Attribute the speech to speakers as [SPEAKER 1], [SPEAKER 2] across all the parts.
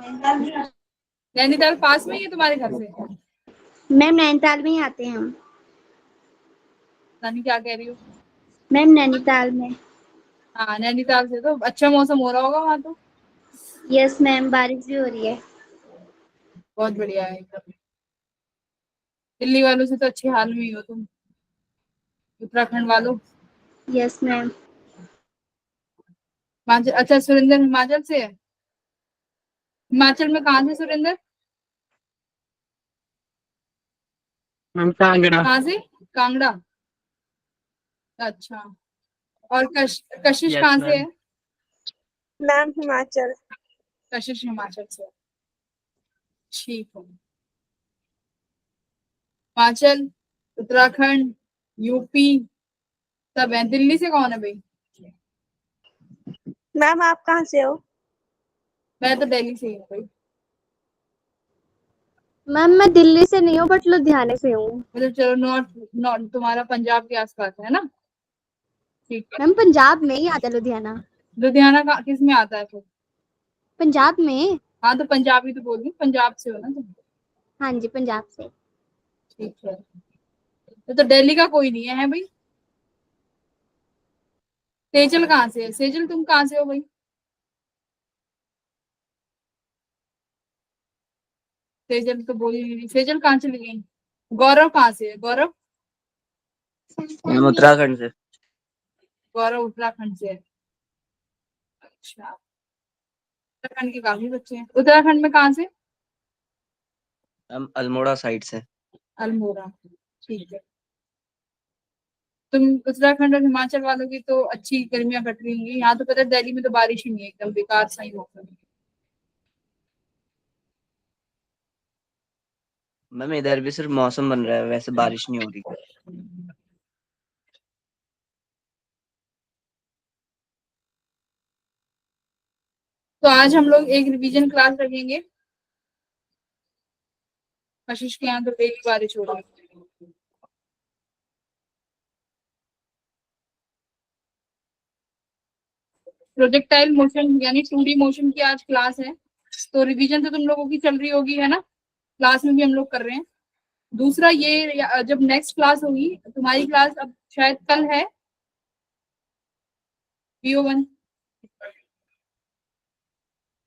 [SPEAKER 1] नैनीताल पास में ही है तुम्हारे घर से?
[SPEAKER 2] मैम नैनीताल में ही आते हैं हम।
[SPEAKER 1] नानी क्या कह रही हो?
[SPEAKER 2] मैम नैनीताल में।
[SPEAKER 1] हाँ, नैनीताल से तो अच्छा मौसम हो रहा होगा वहां तो।
[SPEAKER 2] यस मैम, बारिश भी हो रही है।
[SPEAKER 1] बहुत बढ़िया है एकदम। दिल्ली वालों से तो अच्छे हाल में ही हो तुम, उत्तराखंड वालों।
[SPEAKER 2] Yes ma'am.
[SPEAKER 1] हिमाचल, अच्छा सुरेंद्र हिमाचल से है। हिमाचल में कहाँ से सुरेंद्र?
[SPEAKER 3] मैम कांगड़ा।
[SPEAKER 1] कहाँ से? कांगड़ा। अच्छा। और कशिश
[SPEAKER 3] यस
[SPEAKER 1] कहाँ से
[SPEAKER 3] मैम।
[SPEAKER 1] है?
[SPEAKER 4] मैम हिमाचल।
[SPEAKER 1] कशिश हिमाचल से है। ठीक है। हिमाचल, उत्तराखंड, यूपी सब है। दिल्ली से कौन है भाई?
[SPEAKER 4] मैम आप कहाँ से हो?
[SPEAKER 1] मैं तो दिल्ली से ही हूँ भाई।
[SPEAKER 2] मैम मैं दिल्ली से नहीं हूँ बट लुधियाने से हूँ।
[SPEAKER 1] मतलब चलो, नॉर्थ नॉर्थ तुम्हारा पंजाब के आसपास है ना? ठीक है।
[SPEAKER 2] मैम पंजाब में ही आता है लुधियाना।
[SPEAKER 1] लुधियाना का किस में आता है फिर?
[SPEAKER 2] पंजाब में।
[SPEAKER 1] हाँ तो पंजाबी तो बोल रही हूँ, पंजाब से हो ना तुम?
[SPEAKER 2] हाँ जी, पंजाब से।
[SPEAKER 1] ठीक है। तो दिल्ली का कोई नहीं है भाई। सेजल कहाँ से है? सेजल तुम कहाँ से हो भाई? सेजल तो बोली नहीं। सेजल कहाँ चली गई? गौरव कहाँ से है? गौरव?
[SPEAKER 3] मैम उत्तराखंड से।
[SPEAKER 1] गौरव उत्तराखंड से है। अच्छा। उत्तराखंड के काफी बच्चे हैं। उत्तराखंड में कहाँ से?
[SPEAKER 3] मैम अल्मोड़ा साइड से।
[SPEAKER 1] अल्मोड़ा। ठीक है। तुम उत्तराखंड और हिमाचल वालों की तो अच्छी गर्मियां कट रही होंगी। यहाँ तो पता है दिल्ली में तो बारिश ही नहीं है, एकदम बेकार सा ही मौसम है।
[SPEAKER 3] मैम इधर भी सिर्फ मौसम बन रहा है, वैसे बारिश नहीं हो रही।
[SPEAKER 1] तो आज हम लोग एक रिवीजन क्लास रखेंगे। कशिश के यहाँ तो डेली बारिश हो रही है। प्रोजेक्टाइल मोशन यानी 2D मोशन की आज क्लास है। तो रिवीजन तो तुम लोगों की चल रही होगी है ना, क्लास में भी हम लोग कर रहे हैं। दूसरा ये जब नेक्स्ट क्लास होगी तुम्हारी क्लास, अब शायद कल है, PO1।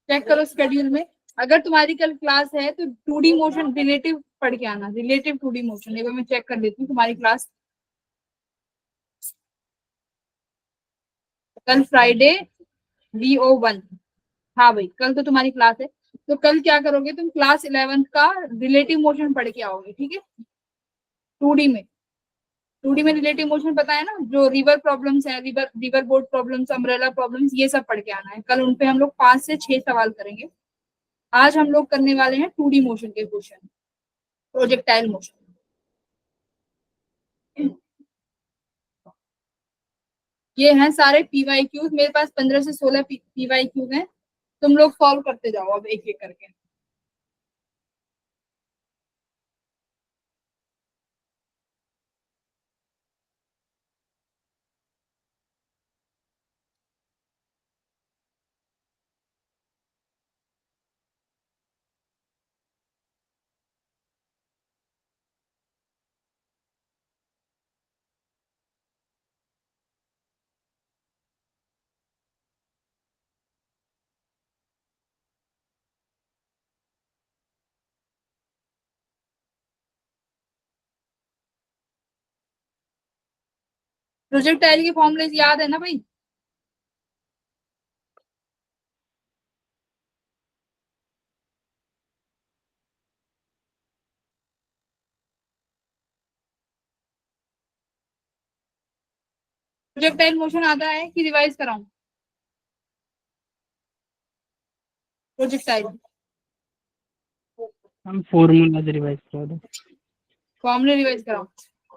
[SPEAKER 1] चेक करो स्केड्यूल में। अगर तुम्हारी कल क्लास है तो 2D मोशन रिलेटिव पढ़ के आना। रिलेटिव 2D मोशन, एक बार मैं चेक कर लेती हूँ तुम्हारी क्लास। कल फ्राइडे, VO1। हाँ भाई, कल तो तुम्हारी क्लास है। तो कल क्या करोगे तुम? क्लास 11th का रिलेटिव मोशन पढ़ के आओगे, ठीक है? 2D में। 2D में रिलेटिव मोशन पता है ना, जो रिवर प्रॉब्लम्स है, river board problems, umbrella problems, ये सब पढ़ के आना है कल। उन पे हम लोग 5 से 6 सवाल करेंगे। आज हम लोग करने वाले हैं 2D मोशन के क्वेश्चन, प्रोजेक्टाइल मोशन। ये हैं सारे PYQs। मेरे पास 15 से 16 PYQs हैं। तुम लोग सॉल्व करते जाओ अब एक एक करके। प्रोजेक्टाइल के फॉर्मूले याद है ना भाई? प्रोजेक्टाइल मोशन आता है कि रिवाइज कराऊं? प्रोजेक्टाइल
[SPEAKER 3] हम फॉर्मूला रिवाइज करा दो।
[SPEAKER 1] फॉर्मूले रिवाइज कराऊं?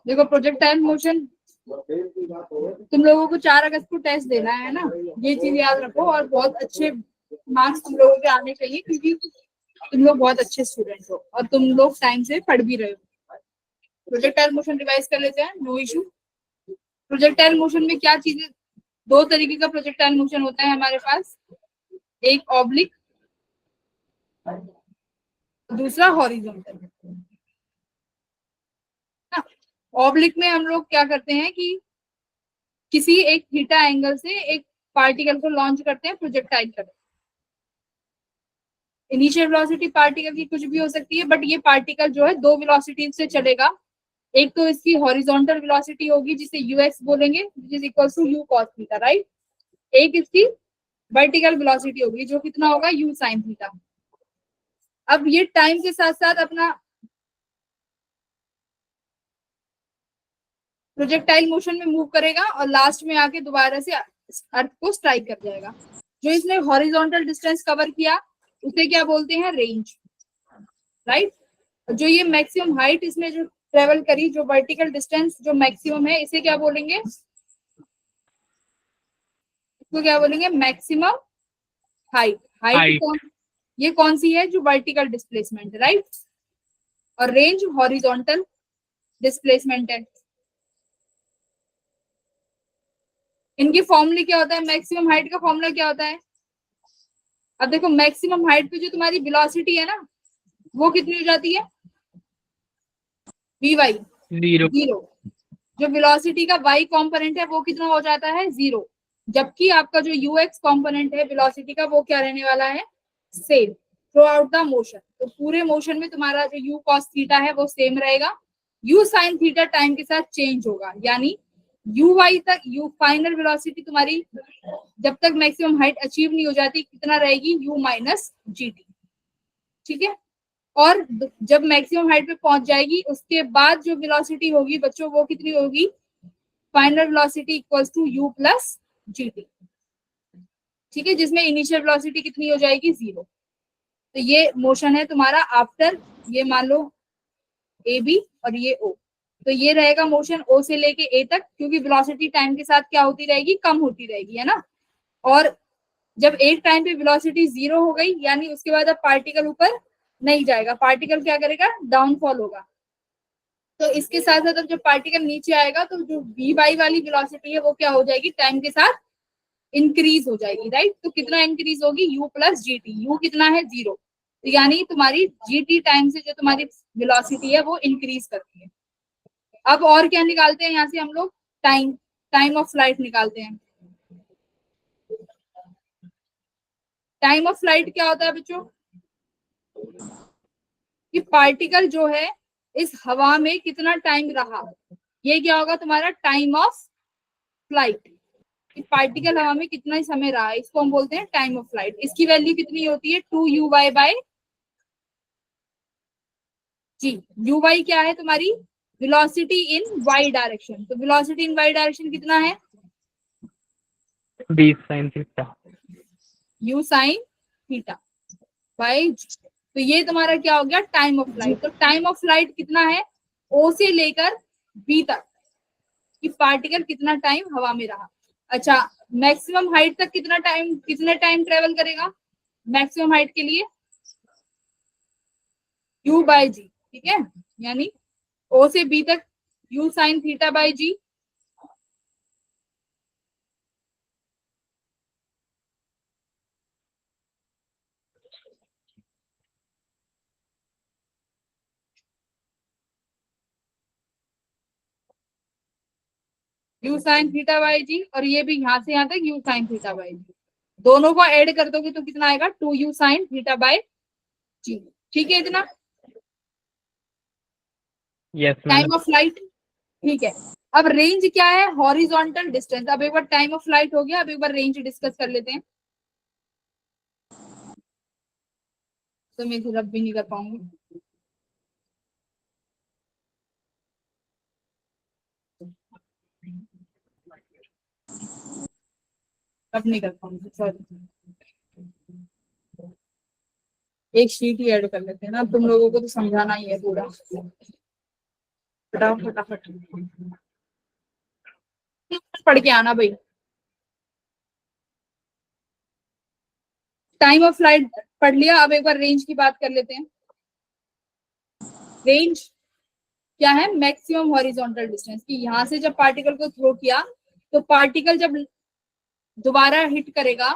[SPEAKER 1] देखो, प्रोजेक्टाइल मोशन तुम लोगों को 4 अगस्त को टेस्ट देना है ना, ये चीज याद रखो। और बहुत अच्छे मार्क्स तुम लोगों के आने चाहिए, क्योंकि तुम लोग बहुत अच्छे स्टूडेंट हो और तुम लोग टाइम से पढ़ भी रहे हो। प्रोजेक्टाइल मोशन रिवाइज कर लेते हैं, नो इशू। प्रोजेक्टाइल मोशन में क्या चीजें, 2 तरीके का प्रोजेक्टाइल मोशन होता है हमारे पास। एक ऑब्लिक दूसरा हॉरिजॉन्टल। ऑब्लिक में हम लोग क्या करते हैं कि किसी एक थीटा एंगल से एक पार्टिकल को लॉन्च करते हैं, प्रोजेक्टाइल करते हैं। इनिशियल वेलोसिटी पार्टिकल की कुछ भी हो सकती है, बट ये पार्टिकल जो है दो वेलोसिटी से चलेगा। एक तो इसकी हॉरिजॉन्टल वेलोसिटी होगी जिसे यूएक्स बोलेंगे, which is equal to u cos theta, right. एक इसकी वर्टिकल वेलोसिटी होगी जो कितना होगा, यू साइन थीटा। अब ये टाइम के साथ साथ अपना प्रोजेक्टाइल मोशन में मूव करेगा और लास्ट में आके दोबारा से अर्थ को स्ट्राइक कर जाएगा। जो इसने हॉरिजॉन्टल डिस्टेंस कवर किया उसे क्या बोलते हैं, रेंज, राइट। जो ये मैक्सिमम हाइट इसमें जो ट्रेवल करी, जो वर्टिकल डिस्टेंस जो मैक्सिमम है, इसे क्या बोलेंगे, इसको क्या बोलेंगे, मैक्सिमम हाइट। हाइट ये कौन सी है, जो वर्टिकल डिस्प्लेसमेंट, राइट। और रेंज हॉरिजॉन्टल डिस्प्लेसमेंट है। इनकी फॉर्मूला क्या होता है, मैक्सिमम हाइट का फॉर्मूला क्या होता है। अब देखो मैक्सिमम हाइट पे जो तुम्हारी वेलोसिटी है ना, वो कितनी हो जाती है, वी वाई, जीरो। जो वेलोसिटी का वाई कंपोनेंट है वो कितना हो जाता है, जीरो। जबकि आपका जो यूएक्स कंपोनेंट है वेलोसिटी का, वो क्या रहने वाला है, same through out the motion. तो पूरे मोशन में तुम्हारा जो यू कॉस थीटा है वो सेम रहेगा। यू साइन थीटा टाइम के साथ चेंज होगा, यानी यू वाई तक, यू फाइनल वेलोसिटी तुम्हारी जब तक मैक्सिमम हाइट अचीव नहीं हो जाती, कितना रहेगी, यू माइनस जी टी, ठीक है। और जब मैक्सिमम हाइट पे पहुंच जाएगी उसके बाद जो वेलोसिटी होगी बच्चों, वो कितनी होगी, final velocity equals to u plus g t, ठीक है, जिसमें इनिशियल वेलोसिटी कितनी हो जाएगी, जीरो। तो ये मोशन है तुम्हारा आफ्टर, ये मान लो ए बी और ये ओ। तो ये रहेगा मोशन ओ से लेके ए तक, क्योंकि वेलोसिटी टाइम के साथ क्या होती रहेगी, कम होती रहेगी, है ना। और जब एक टाइम पे वेलोसिटी जीरो हो गई, यानी उसके बाद अब पार्टिकल ऊपर नहीं जाएगा, पार्टिकल क्या करेगा, डाउनफॉल होगा। तो इसके साथ साथ अब जब पार्टिकल नीचे आएगा तो जो वी वाई वाली वेलोसिटी है वो क्या हो जाएगी, टाइम के साथ इंक्रीज हो जाएगी, राइट। तो कितना इंक्रीज होगी, you plus g T. You कितना है, जीरो। तो यानी तुम्हारी जी टी टाइम से जो तुम्हारी वेलोसिटी है वो इंक्रीज करती है। अब और क्या निकालते हैं यहाँ से हम लोग, टाइम, टाइम ऑफ फ्लाइट निकालते हैं। टाइम ऑफ फ्लाइट क्या होता है बच्चों, कि पार्टिकल जो है इस हवा में कितना टाइम रहा, ये क्या होगा तुम्हारा टाइम ऑफ फ्लाइट। कि पार्टिकल हवा में कितना समय रहा, इसको हम बोलते हैं टाइम ऑफ फ्लाइट। इसकी वैल्यू कितनी होती है, 2u bye ji. You Y क्या है तुम्हारी, वेलोसिटी इन वाई डायरेक्शन। तो वेलोसिटी इन वाई डायरेक्शन कितना है,
[SPEAKER 5] b sine theta,
[SPEAKER 1] u sine theta by. तो ये तुम्हारा क्या हो गया, टाइम ऑफ फ्लाइट। तो टाइम ऑफ फ्लाइट कितना है, ओ से लेकर बी तक, कि पार्टिकल कितना टाइम हवा में रहा। अच्छा, मैक्सिमम हाइट तक कितना टाइम, कितने टाइम ट्रेवल करेगा, मैक्सिमम हाइट के लिए u बाय जी, ठीक है। यानी ओ से बी तक u sine theta by g. u sine theta by g, और ये भी यहाँ से यहाँ तक u sine theta by g. दोनों को ऐड कर दोगे तो कितना आएगा, 2u साइन थीटा बाय जी, ठीक है इतना।
[SPEAKER 5] यस
[SPEAKER 1] टाइम ऑफ फ्लाइट, ठीक है। अब रेंज क्या है, हॉरिजॉन्टल डिस्टेंस। अब एक बार टाइम ऑफ फ्लाइट हो गया, अब एक बार रेंज डिस्कस कर लेते हैं। तो मैं फिर अब भी नहीं कर पाऊंगी। अब नहीं कर पाऊंगी, सॉरी। एक शीट ही ऐड कर लेते हैं ना, तुम लोगों को तो समझाना ही है पूरा, फटाफट पढ़ के आना भाई। टाइम ऑफ फ्लाइट पढ़ लिया, अब एक बार रेंज की बात कर लेते हैं। रेंज क्या है, मैक्सिमम हॉरिजॉन्टल डिस्टेंस। कि यहाँ से जब पार्टिकल को थ्रो किया तो पार्टिकल जब दोबारा हिट करेगा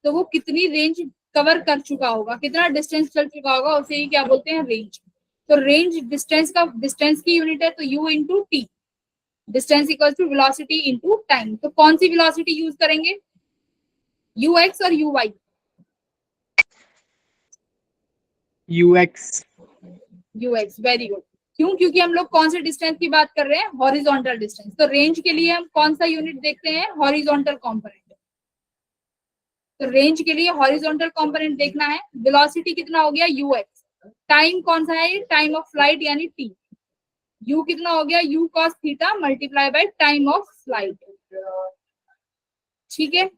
[SPEAKER 1] तो वो कितनी रेंज कवर कर चुका होगा, कितना डिस्टेंस चल चुका होगा, उसे ही क्या बोलते हैं, रेंज। तो रेंज डिस्टेंस की यूनिट है, तो u into t, distance equal to velocity into time. तो कौन सी वेलोसिटी यूज करेंगे, ux और uy?
[SPEAKER 5] ux।
[SPEAKER 1] ux, very good. क्यों? क्योंकि हम लोग कौन से डिस्टेंस की बात कर रहे हैं, हॉरिजॉन्टल डिस्टेंस। तो रेंज के लिए हम कौन सा यूनिट देखते हैं, हॉरिजॉन्टल कंपोनेंट। तो रेंज के लिए हॉरिजॉन्टल कंपोनेंट देखना है। वेलोसिटी कितना हो गया, ux। टाइम कौन सा है, टाइम ऑफ फ्लाइट यानी t। u कितना हो गया, u cos theta multiply by time of flight. ठीक है,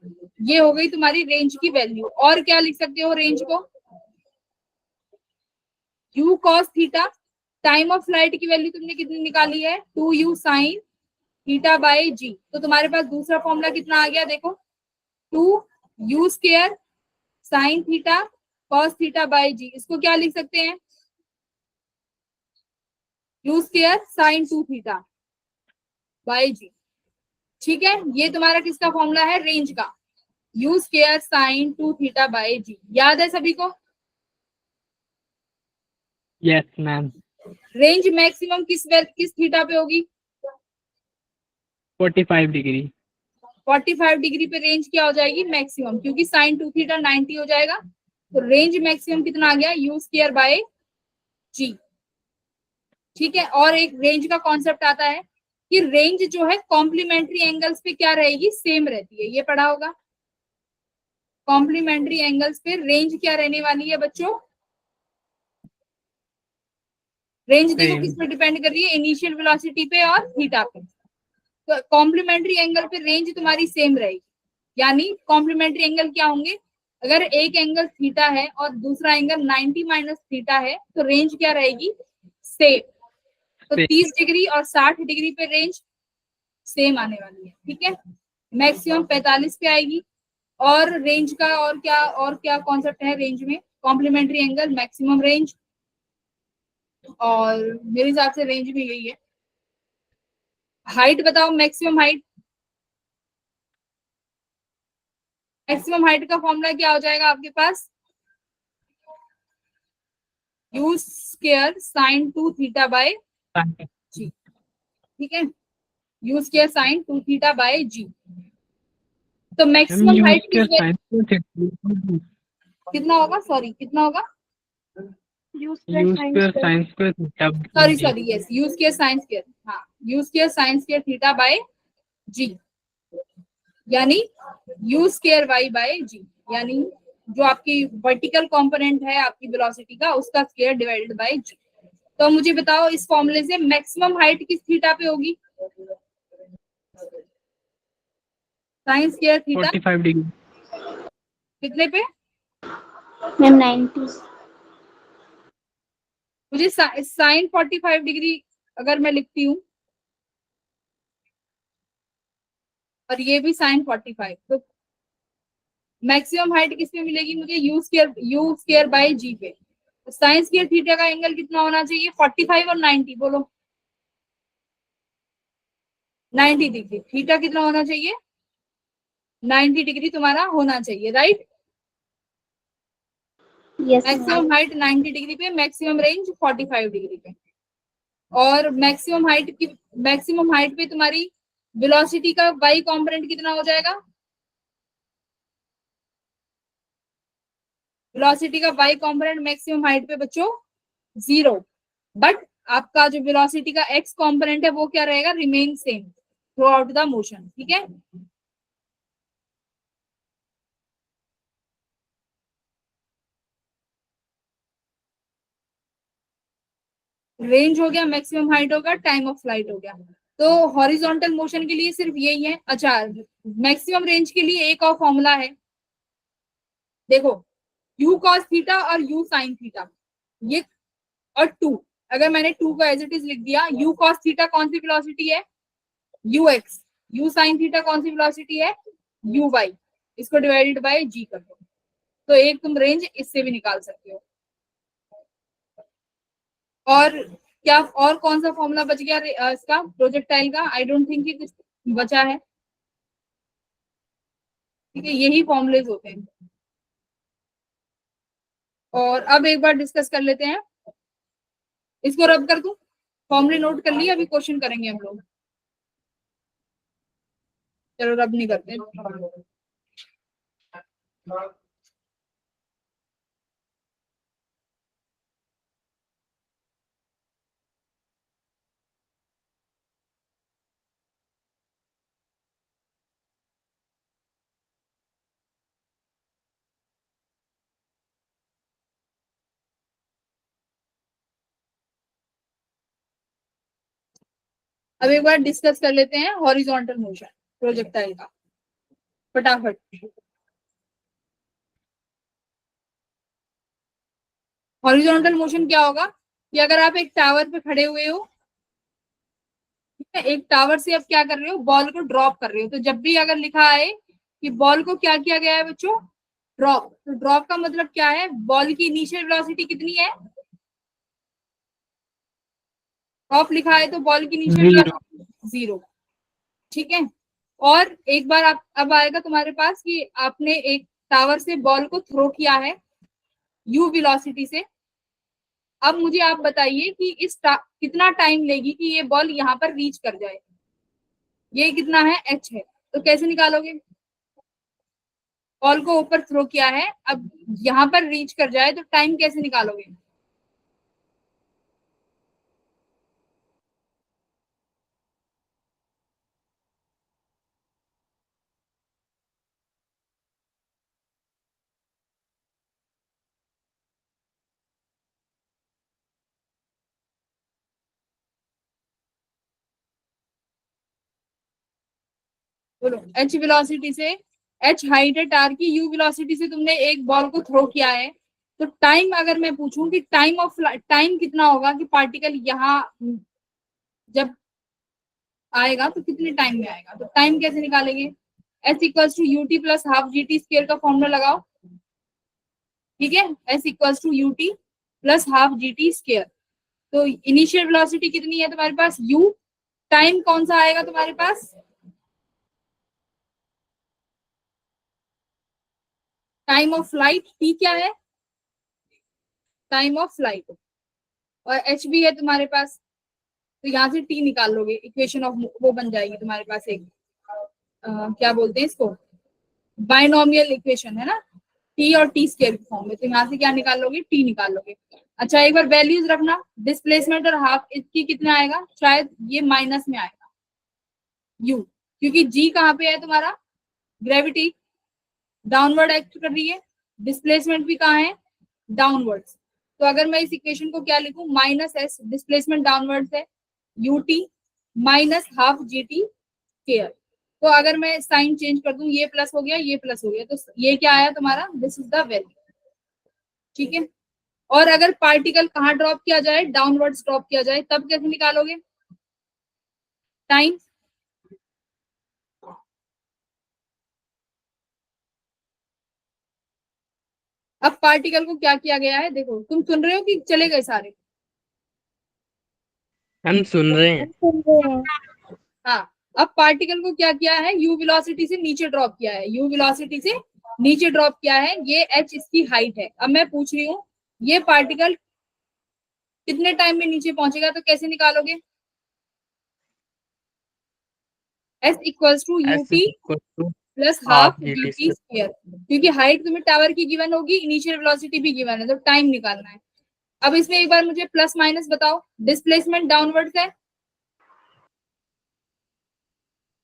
[SPEAKER 1] ये हो गई तुम्हारी रेंज की वैल्यू। और क्या लिख सकते हो रेंज को, u cos theta, time of flight की वैल्यू तुमने कितनी निकाली है, 2u sin theta by g। तो तुम्हारे पास दूसरा फॉर्मूला कितना आ गया, देखो, 2u square sin theta cos theta by g। इसको क्या लिख सकते हैं, u square sin 2 theta by g। ठीक है, ये तुम्हारा किसका फॉर्मूला है, रेंज का, u square sin 2 theta by g। याद है सभी को?
[SPEAKER 5] Yes ma'am.
[SPEAKER 1] रेंज मैक्सिमम किस थीटा पे होगी,
[SPEAKER 5] 45 डिग्री।
[SPEAKER 1] 45 डिग्री पे रेंज क्या हो जाएगी, मैक्सिमम, क्योंकि sin 2 थीटा 90 हो जाएगा। तो रेंज मैक्सिमम कितना आ गया, u स्क्वायर बाय g। ठीक है, और एक रेंज का कॉन्सेप्ट आता है कि रेंज जो है कॉम्प्लीमेंट्री एंगल्स पे क्या रहेगी, सेम रहती है। ये पढ़ा होगा, कॉम्प्लीमेंट्री एंगल्स पे रेंज क्या रहने वाली है बच्चों, रेंज देखो
[SPEAKER 5] Same.
[SPEAKER 1] किस पे डिपेंड कर रही है, इनिशियल वेलोसिटी पे और थीटा पे। तो कॉम्प्लीमेंट्री एंगल पे रेंज तुम्हारी सेम रहेगी। यानी कॉम्प्लीमेंट्री एंगल क्या होंगे, अगर एक एंगल थीटा है और दूसरा एंगल 90 माइनस थीटा है, तो रेंज क्या रहेगी, सेम। तो
[SPEAKER 5] Same.
[SPEAKER 1] 30 डिग्री और 60 डिग्री पे रेंज सेम आने वाली है। ठीक है, मैक्सिमम 45 पे आएगी। और रेंज का और क्या कॉन्सेप्ट है रेंज में, कॉम्प्लीमेंट्री एंगल, मैक्सिमम रेंज, और मेरे हिसाब से रेंज में यही है। हाइट बताओ, मैक्सिमम हाइट, मैक्सिमम हाइट का फॉर्मूला क्या हो जाएगा आपके पास, u square sin 2 theta by g। ठीक है, u square sin 2 theta by g। तो मैक्सिमम हाइट कितना होगा, सॉरी कितना होगा,
[SPEAKER 4] u square sin square।
[SPEAKER 1] Sorry yes, u square sin square, हाँ, u square sin square theta by g, यानी u square y by g। यानी जो आपकी वर्टिकल कंपोनेंट है आपकी वेलोसिटी का, उसका स्क्वायर डिवाइडेड बाय g। तो मुझे बताओ इस फॉर्मूले से मैक्सिमम हाइट किस थीटा पे होगी, sin स्क्वायर थीटा
[SPEAKER 5] 45 डिग्री।
[SPEAKER 1] कितने पे,
[SPEAKER 2] मैम 90।
[SPEAKER 1] मुझे sin 45 डिग्री अगर मैं लिखती हूँ और ये भी sin 45, तो मैक्सिमम हाइट किस पे मिलेगी मुझे, u स्क्वायर बाय g पे। तो sin स्क्वायर थीटा का एंगल कितना होना चाहिए, 45 और 90 बोलो, 90 डिग्री। थीटा कितना होना चाहिए, 90 डिग्री तुम्हारा होना चाहिए, right.
[SPEAKER 2] Yes
[SPEAKER 1] maximum height 90 degree पे, मैक्सिमम रेंज 45 डिग्री पे। और मैक्सिमम हाइट पे तुम्हारी वेलोसिटी का y कॉम्पोनेंट कितना हो जाएगा, वेलोसिटी का y कॉम्पोनेंट मैक्सिमम हाइट पे बच्चों 0। बट आपका जो वेलोसिटी का x कॉम्पोनेंट है वो क्या रहेगा, remain same through out the motion. ठीक है, रेंज हो गया, मैक्सिमम हाइट होगा, टाइम ऑफ फ्लाइट हो गया। तो हॉरिजॉन्टल मोशन के लिए सिर्फ यही है। अच्छा, मैक्सिमम रेंज के लिए एक और फॉर्मूला है, देखो, u cos थीटा और u sin थीटा, ये और 2, अगर मैंने 2 को एज इट इज लिख दिया, u cos थीटा कौन सी वेलोसिटी है, ux, u sin थीटा कौन सी वेलोसिटी है, uy, इसको डिवाइडेड बाय g कर दो, तो एक तुम रेंज इससे भी निकाल सकते हो। और क्या, और कौन सा फॉर्मूला बच गया इसका, प्रोजेक्टाइल का, आई डोंट थिंक कि कुछ बचा है। ठीक है, यही फॉर्मूलेज होते हैं। और अब एक बार डिस्कस कर लेते हैं, इसको रब कर दूं, फॉर्मूले नोट कर लिए, अभी क्वेश्चन करेंगे हम लोग। चलो रब नहीं करते। अब एक बार डिस्कस कर लेते हैं हॉरिजॉन्टल मोशन प्रोजेक्टाइल का, फटाफट। हॉरिजॉन्टल मोशन क्या होगा कि अगर आप एक टावर पे खड़े हुए हो, ठीक है, एक टावर से आप क्या कर रहे हो, बॉल को ड्रॉप कर रहे हो, तो जब भी अगर लिखा है कि बॉल को क्या किया गया है बच्चों, ड्रॉप, तो ड्रॉप का मतलब क्या है, बॉल की इनिशियल वेलोसिटी कितनी है, ड्रॉप लिखा है तो बॉल की इनिशियल
[SPEAKER 5] Zero.
[SPEAKER 1] वेलोसिटी 0, ठीक है। और एक बार आप अब आएगा तुम्हारे पास कि आपने एक टावर से बॉल को थ्रो किया है यू वेलोसिटी से। अब मुझे आप बताइए कि कितना टाइम लेगी कि ये बॉल यहाँ पर रीच कर जाए, ये कितना है, एच है, तो कैसे निकालोगे, बॉल को ऊपर थ्रो किया है, अब यहाँ पर रीच कर जाए तो टाइम कैसे निकालोगे, बोलो। एच वेलोसिटी से, एच हाइट है टार की, यू वेलोसिटी से तुमने एक बॉल को थ्रो किया है, तो टाइम अगर मैं पूछूं कि टाइम कितना होगा कि पार्टिकल यहाँ जब आएगा तो कितने टाइम में आएगा, तो टाइम कैसे निकालेंगे, s equals to u t plus half g t square का फॉर्मूला लगाओ, ठीक है, s equals to u t plus half g t square. तो इनिशियल वेलोसिटी कितनी है तुम्हारे पास, u, टाइम कौन सा आएगा तुम्हारे पास, टाइम ऑफ फ्लाइट, t क्या है, टाइम ऑफ फ्लाइट, और h भी है तुम्हारे पास, तो यहाँ से t निकाल लोगे, इक्वेशन ऑफ वो बन जाएगी तुम्हारे पास एक क्या बोलते हैं इसको, बाइनोमियल इक्वेशन है ना, t और t स्क्वायर फॉर्म में, तो यहाँ से क्या निकाल लोगे, t निकाल लोगे। अच्छा एक बार वैल्यूज रखना, डिस्प्लेसमेंट और हाफ इसकी कितना आएगा, शायद ये माइनस में आएगा u, क्योंकि g कहाँ पे है तुम्हारा, ग्रेविटी डाउनवर्ड एक्ट कर रही है, डिस्प्लेसमेंट भी कहाँ है, डाउनवर्ड्स, तो अगर मैं इस इक्वेशन को क्या लिखूं, माइनस एस, डिस्प्लेसमेंट डाउनवर्ड्स है, U T minus half g t square, तो अगर मैं साइन चेंज कर दूं, ये प्लस हो गया, ये प्लस हो गया, तो ये क्या आया तुम्हारा, दिस इज द वैल्यू, ठीक है। और अगर पार्टिकल कहाँ ड्रॉप किया जाए, डाउनवर्ड्स ड्रॉप किया जाए, तब कैसे निकालोगे टाइम, अब पार्टिकल को क्या किया गया है, देखो तुम सुन रहे हो कि चले गए सारे,
[SPEAKER 5] हम सुन रहे हैं.
[SPEAKER 1] हाँ, अब पार्टिकल को क्या किया है, यू वेलोसिटी से नीचे ड्रॉप किया है, यू वेलोसिटी से नीचे ड्रॉप किया है, ये एच इसकी हाइट है। अब मैं पूछ रही हूँ ये पार्टिकल कितने टाइम में नीचे पहुंचेगा, तो कैसे निकालोगे, s equals to u
[SPEAKER 5] S is
[SPEAKER 1] t
[SPEAKER 5] equal to
[SPEAKER 1] plus
[SPEAKER 5] half
[SPEAKER 1] half
[SPEAKER 5] GT
[SPEAKER 1] g t square, क्योंकि हाइट तुम्हें टावर की गिवन होगी, इनिशियल वेलोसिटी भी गिवन है, तो टाइम निकालना है। अब इसमें एक बार मुझे प्लस माइनस बताओ, डिस्प्लेसमेंट डाउनवर्ड्स है,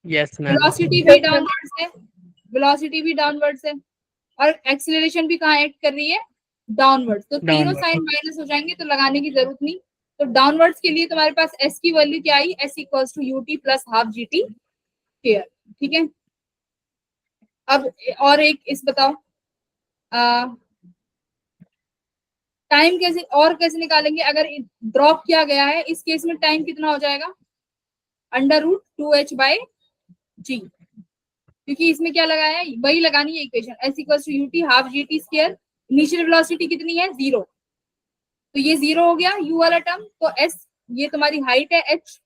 [SPEAKER 5] Yes, ma'am.
[SPEAKER 1] वेलोसिटी भी डाउनवर्ड्स है, वेलोसिटी भी डाउनवर्ड्स है, और एक्सीलरेशन भी कहाँ एक्ट कर रही है, डाउनवर्ड्स, तो तीनों
[SPEAKER 5] Downward.
[SPEAKER 1] साइन माइनस हो जाएंगे, तो लगाने की जरूरत नहीं। तो डाउनवर्ड्स के लिए तुम्हारे पास एस की वैल्यू क्या आई, s equals to u t plus half g t square, ठीक है। अब और एक इस बताओ, टाइम कैसे और कैसे निकालेंगे, अगर ड्रॉप किया गया है इस केस में टाइम कितना हो जाएगा, अंडर रूट 2h बाय जी, क्योंकि इसमें क्या लगाया है, वही लगानी है equation, s equals to u t half g t square, initial velocity कितनी है 0, तो ये 0 हो गया यू वाला टर्म, तो एस ये तुम्हारी हाइट है एच,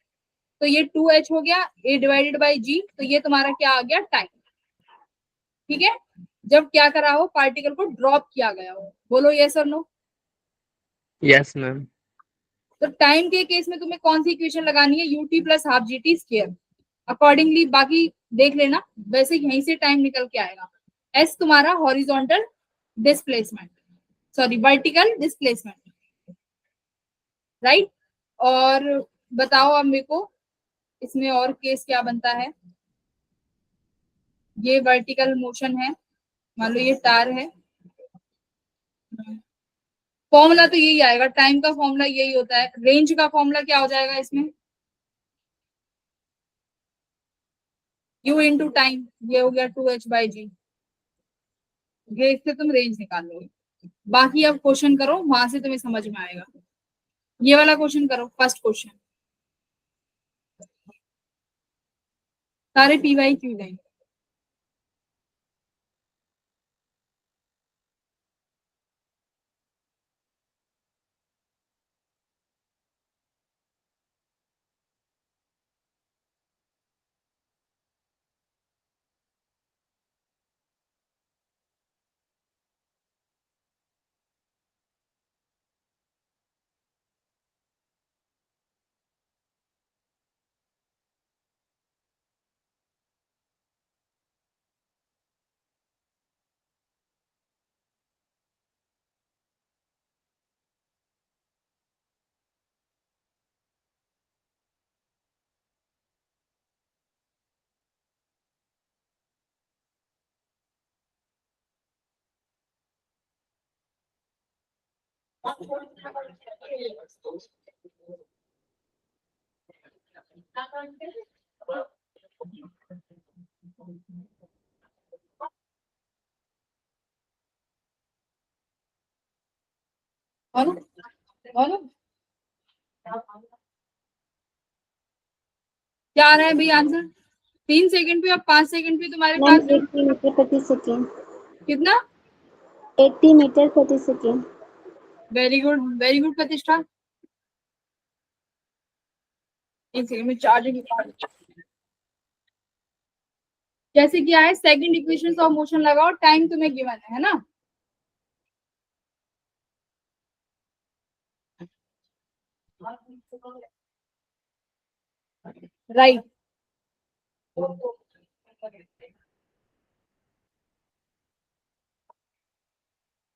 [SPEAKER 1] तो ये 2h हो गया, ए डिवाइडेड बाई जी, तो ये तुम्हारा क्या आ गया, टाइम, ठीक है, जब क्या करा हो, पार्टिकल को ड्रॉप किया गया हो, बोलो यस और नो,
[SPEAKER 5] Yes, ma'am.
[SPEAKER 1] तो टाइम के केस में तुम्हें कौन सी इक्वेशन लगानी है, UT plus half g t square. Accordingly बाकी देख लेना, वैसे यहीं से टाइम निकल के आएगा। एस तुम्हारा horizontal displacement, sorry vertical displacement, right. और बताओ अब मेरे को इसमें और केस क्या बनता है। ये वर्टिकल मोशन है, मान लो ये टार है, फॉर्मूला तो यही आएगा, टाइम का फॉर्मूला यही होता है। रेंज का फॉर्मूला क्या हो जाएगा इसमें, u इंटू टाइम, ये हो गया 2h/g। ये इससे तुम रेंज निकाल लोगे। बाकी अब क्वेश्चन करो, वहां से तुम्हें समझ में आएगा। ये वाला क्वेश्चन करो, फर्स्ट क्वेश्चन, सारे पीवाई क्यू देंगे। बोलो बोलो, क्या आ रहा है भाई आंसर। 3 सेकंड पे और 5 सेकंड पे तुम्हारे
[SPEAKER 2] मैम
[SPEAKER 1] पास
[SPEAKER 2] 80 मीटर प्रति सेकेंड।
[SPEAKER 1] कितना।
[SPEAKER 2] 80 मीटर प्रति सेकेंड।
[SPEAKER 1] वेरी गुड प्रतिष्ठा। 1 सेकंड में चार्जिंग। जैसे क्या है, सेकंड इक्वेशन ऑफ मोशन लगाओ, टाइम तुम्हें गिवन है ना। राइट।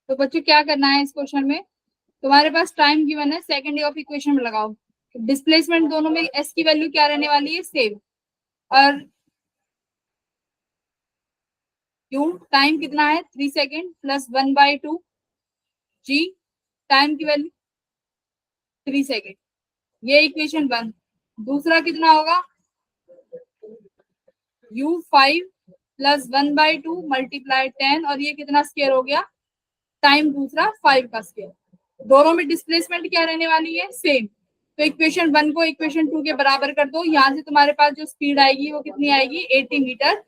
[SPEAKER 1] तो बच्चों क्या करना है इस क्वेश्चन में, तुम्हारे पास टाइम गिवन है, सेकंड ऑफ इक्वेशन में लगाओ। डिस्प्लेसमेंट दोनों में एस की वैल्यू क्या रहने वाली है, सेम। और यू टाइम कितना है 3 सेकेंड प्लस 1/2 जी, टाइम की वैल्यू 3 सेकेंड। ये इक्वेशन 1। दूसरा कितना होगा, u5 प्लस 1/2 मल्टीप्लाई 10, और ये कितना स्क्वायर हो गया, टाइम दूसरा 5 का स्क्वायर। दोनों में डिस्प्लेसमेंट क्या रहने वाली है, सेम। तो इक्वेशन 1 को इक्वेशन 2 के बराबर कर दो, यहाँ से तुम्हारे पास जो स्पीड आएगी वो कितनी आएगी, 80 मीटर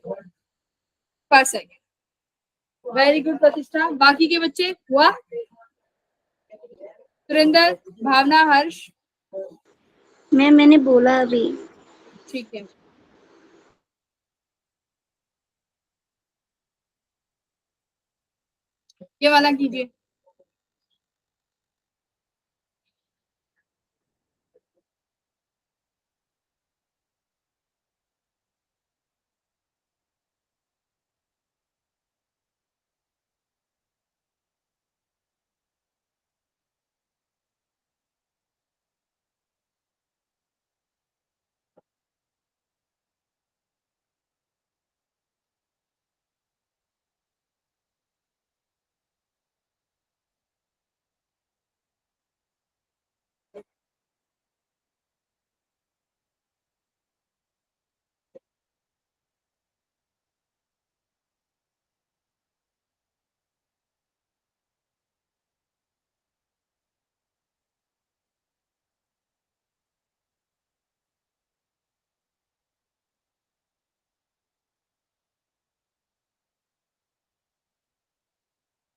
[SPEAKER 1] पर सेकेंड। वेरी गुड प्रतिष्ठा। बाकी के बच्चे हुआ, सुरेंद्र, भावना, हर्ष।
[SPEAKER 2] मैम मैंने बोला अभी।
[SPEAKER 1] ठीक है, ये वाला कीजिए।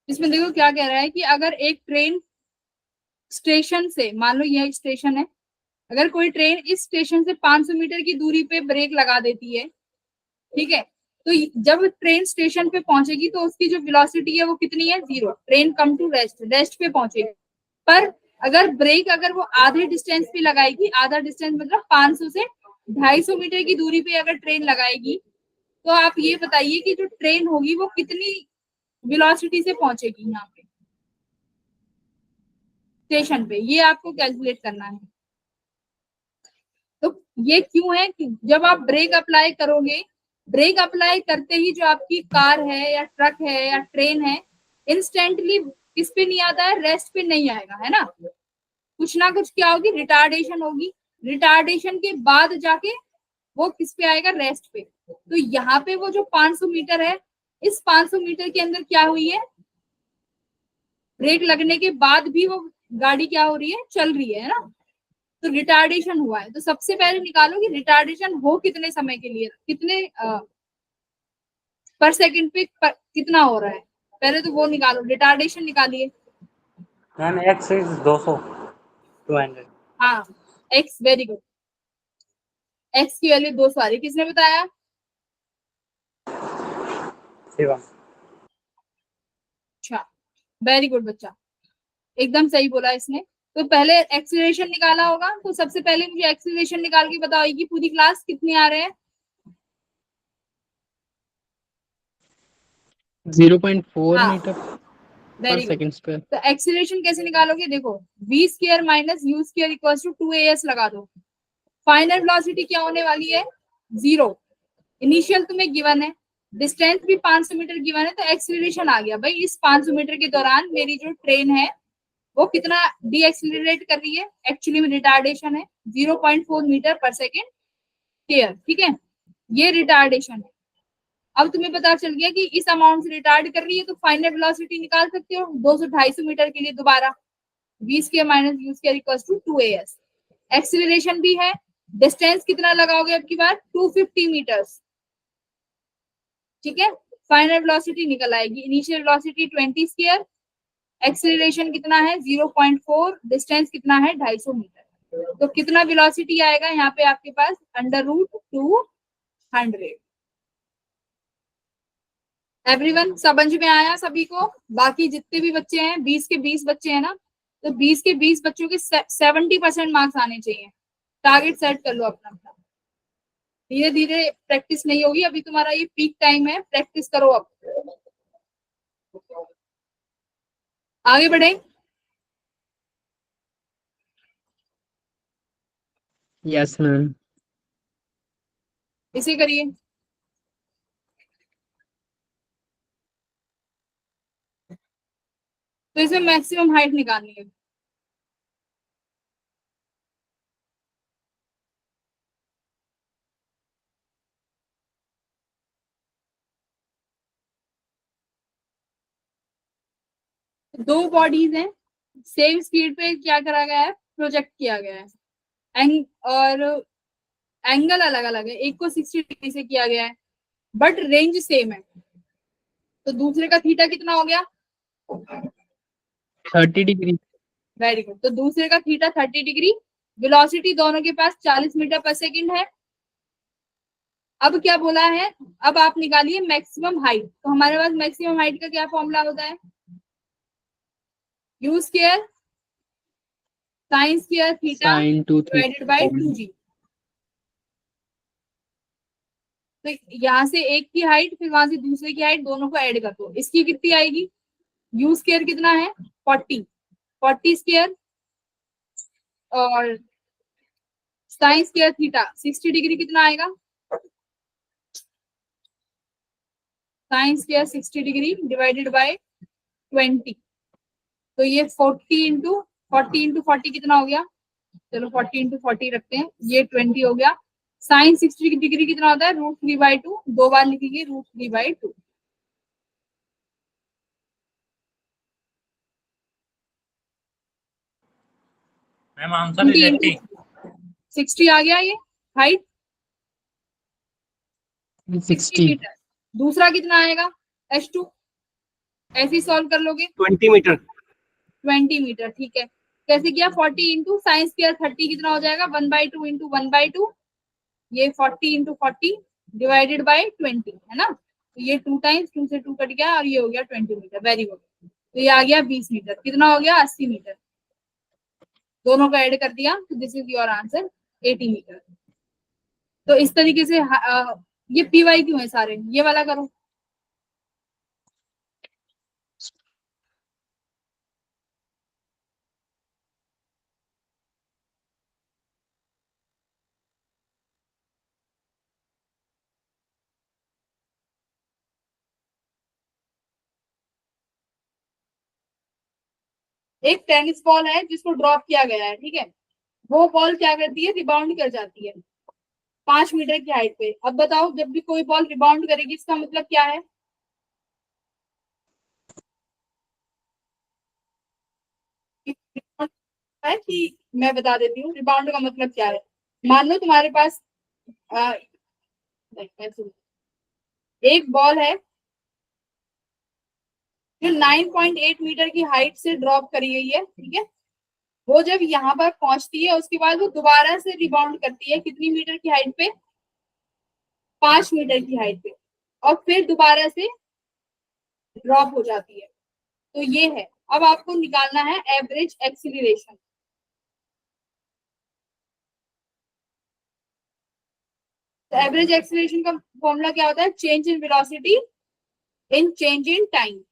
[SPEAKER 1] इसमें देखो क्या कह रहा है कि अगर एक ट्रेन स्टेशन से, मान लो यह स्टेशन है, अगर कोई ट्रेन इस स्टेशन से 500 मीटर की दूरी पे ब्रेक लगा देती है, ठीक है, तो जब ट्रेन स्टेशन पे पहुंचेगी तो उसकी जो वेलोसिटी है वो कितनी है, 0। Train come to rest, rest पे पहुंचेगी। पर अगर ब्रेक अगर वो आधे डिस्टेंस पे लगाएगी, आधा डिस्टेंस मतलब 500 से 250 मीटर की दूरी पे अगर ट्रेन लगाएगी, तो आप ये बताइए कि जो ट्रेन होगी वो कितनी वेलोसिटी से पहुंचेगी यहाँ पे स्टेशन पे, ये आपको कैलकुलेट करना है। तो ये क्यों है कि जब आप ब्रेक अप्लाई करोगे, ब्रेक अप्लाई करते ही जो आपकी कार है या ट्रक है या ट्रेन है, इंस्टेंटली किस पे नहीं आता है, रेस्ट पे नहीं आएगा, है ना। कुछ ना कुछ क्या होगी, रिटार्डेशन होगी, रिटार्डेशन के बाद जाके वो किस पे आएगा, रेस्ट पे। तो यहाँ पे वो जो 500 मीटर है, इस 500 मीटर के अंदर क्या हुई है, ब्रेक लगने के बाद भी वो गाड़ी क्या हो रही है, चल रही है ना। तो रिटार्डेशन हुआ है। तो सबसे पहले निकालो कि रिटार्डेशन हो कितने समय के लिए, कितने पर सेकंड पे कितना हो रहा है, पहले तो वो निकालो, रिटार्डेशन निकालिए।
[SPEAKER 6] Ma'am x is 200 200।
[SPEAKER 1] हाँ, एक्स, वेरी गुड, एक्स की वैल्यू 200 आ रही, किसने बताया,
[SPEAKER 6] शिवम।
[SPEAKER 1] अच्छा, वेरी गुड बच्चा, एकदम सही बोला इसने। तो पहले एक्सीलरेशन निकाला होगा, तो सबसे पहले मुझे एक्सीलरेशन निकाल के बताओगी पूरी क्लास कितने आ रहे हैं।
[SPEAKER 5] 0.4
[SPEAKER 1] हाँ,
[SPEAKER 5] मीटर पर
[SPEAKER 1] वेरी गुड।
[SPEAKER 5] Second square.
[SPEAKER 1] तो एक्सीलरेशन कैसे निकालोगे, देखो v square minus u square equals to 2as लगा दो। फाइनल वेलोसिटी क्या होने वाली है, 0। इनिशियल तुम्हें गिवन है, डिस्टेंस भी 500 मीटर गिवन है, तो एक्सीलरेशन आ गया भाई, इस 500 मीटर के दौरान मेरी जो ट्रेन है वो कितना डी एक्सीलरेट कर रही है, एक्चुअली में रिटार्डेशन है 0.4 मीटर पर सेकेंड स्क्वायर, ठीक है, ये रिटार्डेशन है। अब तुम्हें पता चल गया कि इस अमाउंट से रिटार्ड कर रही है, तो फाइनल वेलोसिटी निकाल सकते हो 200-250 मीटर के लिए दोबारा, v square minus u square equals to 2as। Acceleration भी है, डिस्टेंस कितना लगाओगे अब की बार, 250 मीटर्स, ठीक है। फाइनल वेलोसिटी निकल आएगी, इनिशियल वेलोसिटी 20 स्क्वायर, एक्सीलरेशन कितना है 0.4, डिस्टेंस कितना है 250 मीटर, तो कितना वेलोसिटी आएगा यहाँ पे आपके पास, √200। एवरीवन समझ में आया सभी को, बाकी जितने भी बच्चे हैं 20 के 20 बच्चे हैं ना, तो 20 के 20 बच्चों के 70% मार्क्स आने चाहिए, टारगेट सेट कर लो अपना अपना। धीरे धीरे प्रैक्टिस नहीं होगी, अभी तुम्हारा ये पीक टाइम है, प्रैक्टिस करो अब, आगे बढ़े।
[SPEAKER 5] Yes ma'am.
[SPEAKER 1] इसे करिए, तो इसमें मैक्सिमम हाइट निकालनी है। दो बॉडीज हैं, सेम स्पीड पे क्या करा गया है, प्रोजेक्ट किया गया है, और एंगल अलग अलग है, एक को 60 डिग्री से किया गया है, बट रेंज सेम है। तो दूसरे का थीटा कितना हो गया,
[SPEAKER 5] 30 डिग्री।
[SPEAKER 1] Very good. तो दूसरे का थीटा 30 डिग्री, वेलोसिटी दोनों के पास 40 मीटर पर सेकंड है। अब क्या बोला है, अब आप निकालिए मैक्सिमम हाइट। तो हमारे पास मैक्सिमम हाइट का क्या फॉर्मूला होता है, u square sine square theta divided by 2g। तो यहाँ से एक की हाइट, फिर वहां से दूसरे की हाइट, दोनों को ऐड कर दो, इसकी कितनी आएगी, u स्क्वायर कितना है 40 स्क्वायर, और साइन स्क्वायर थीटा 60 डिग्री कितना आएगा, sine square 60 degree divided by 20। तो ये 40 कितना हो गया, चलो 40 × 40 रखते हैं, ये 20 हो गया। साइन 60 डिग्री कितना होता है, √3/2, दो बार लिखेंगे √3/2।
[SPEAKER 6] Ma'am answer is 80।
[SPEAKER 1] 60 आ गया, ये हाइट 60
[SPEAKER 5] 60।
[SPEAKER 1] मीटर। दूसरा कितना आएगा, H2, ऐसे ही सॉल्व कर लोगे,
[SPEAKER 5] 20 मीटर।
[SPEAKER 1] 20 मीटर, ठीक है। कैसे किया, 40 इंटू साइन स्क्वायर 30 कितना हो जाएगा, 1/2 इंटू 1/2, ये 40 इंटू 40 डिवाइडेड बाय 20, है ना। तो ये 2 टाइम्स 2 से 2 कट गया, और ये हो गया 20 मीटर, वेरी गुड। तो ये आ गया 20 मीटर, कितना हो गया 80 मीटर। दोनों को ऐड कर दिया तो this is your answer 80 metre. तो इस तरीके से ये पी वाई क्यों है सारे, ये वाला करो। एक टेनिस बॉल है जिसको ड्रॉप किया गया है, ठीक है, वो बॉल क्या करती है, रिबाउंड कर जाती है 5 मीटर की हाइट पे। अब बताओ जब भी कोई बॉल रिबाउंड करेगी इसका मतलब क्या है? है कि मैं बता देती हूँ रिबाउंड का मतलब क्या है। मान लो तुम्हारे पास नहीं, एक बॉल है जो 9.8 मीटर की हाइट से ड्रॉप करी गई है, ठीक है, वो जब यहाँ पर पहुंचती है उसके बाद वो दोबारा से रिबाउंड करती है कितनी मीटर की हाइट पे, 5 मीटर की हाइट पे, और फिर दोबारा से ड्रॉप हो जाती है। तो ये है। अब आपको निकालना है एवरेज एक्सीलरेशन। तो एवरेज एक्सीलरेशन का फॉर्मूला क्या होता है, change in velocity in change in time.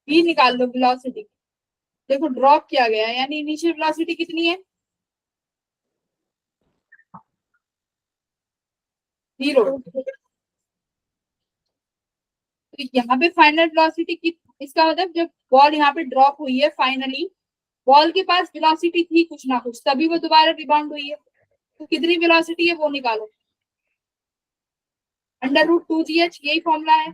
[SPEAKER 1] भी निकाल लो वेलोसिटी। देखो ड्रॉप किया गया है यानी इनिशियल वेलोसिटी कितनी है, 0। तो यहाँ पे फाइनल वेलोसिटी की, इसका मतलब जब बॉल यहाँ पे ड्रॉप हुई है फाइनली, बॉल के पास वेलोसिटी थी कुछ ना कुछ, तभी वो दोबारा रिबाउंड हुई है। तो कितनी वेलोसिटी है वो निकालो, √2gh, यही फॉर्मूला है।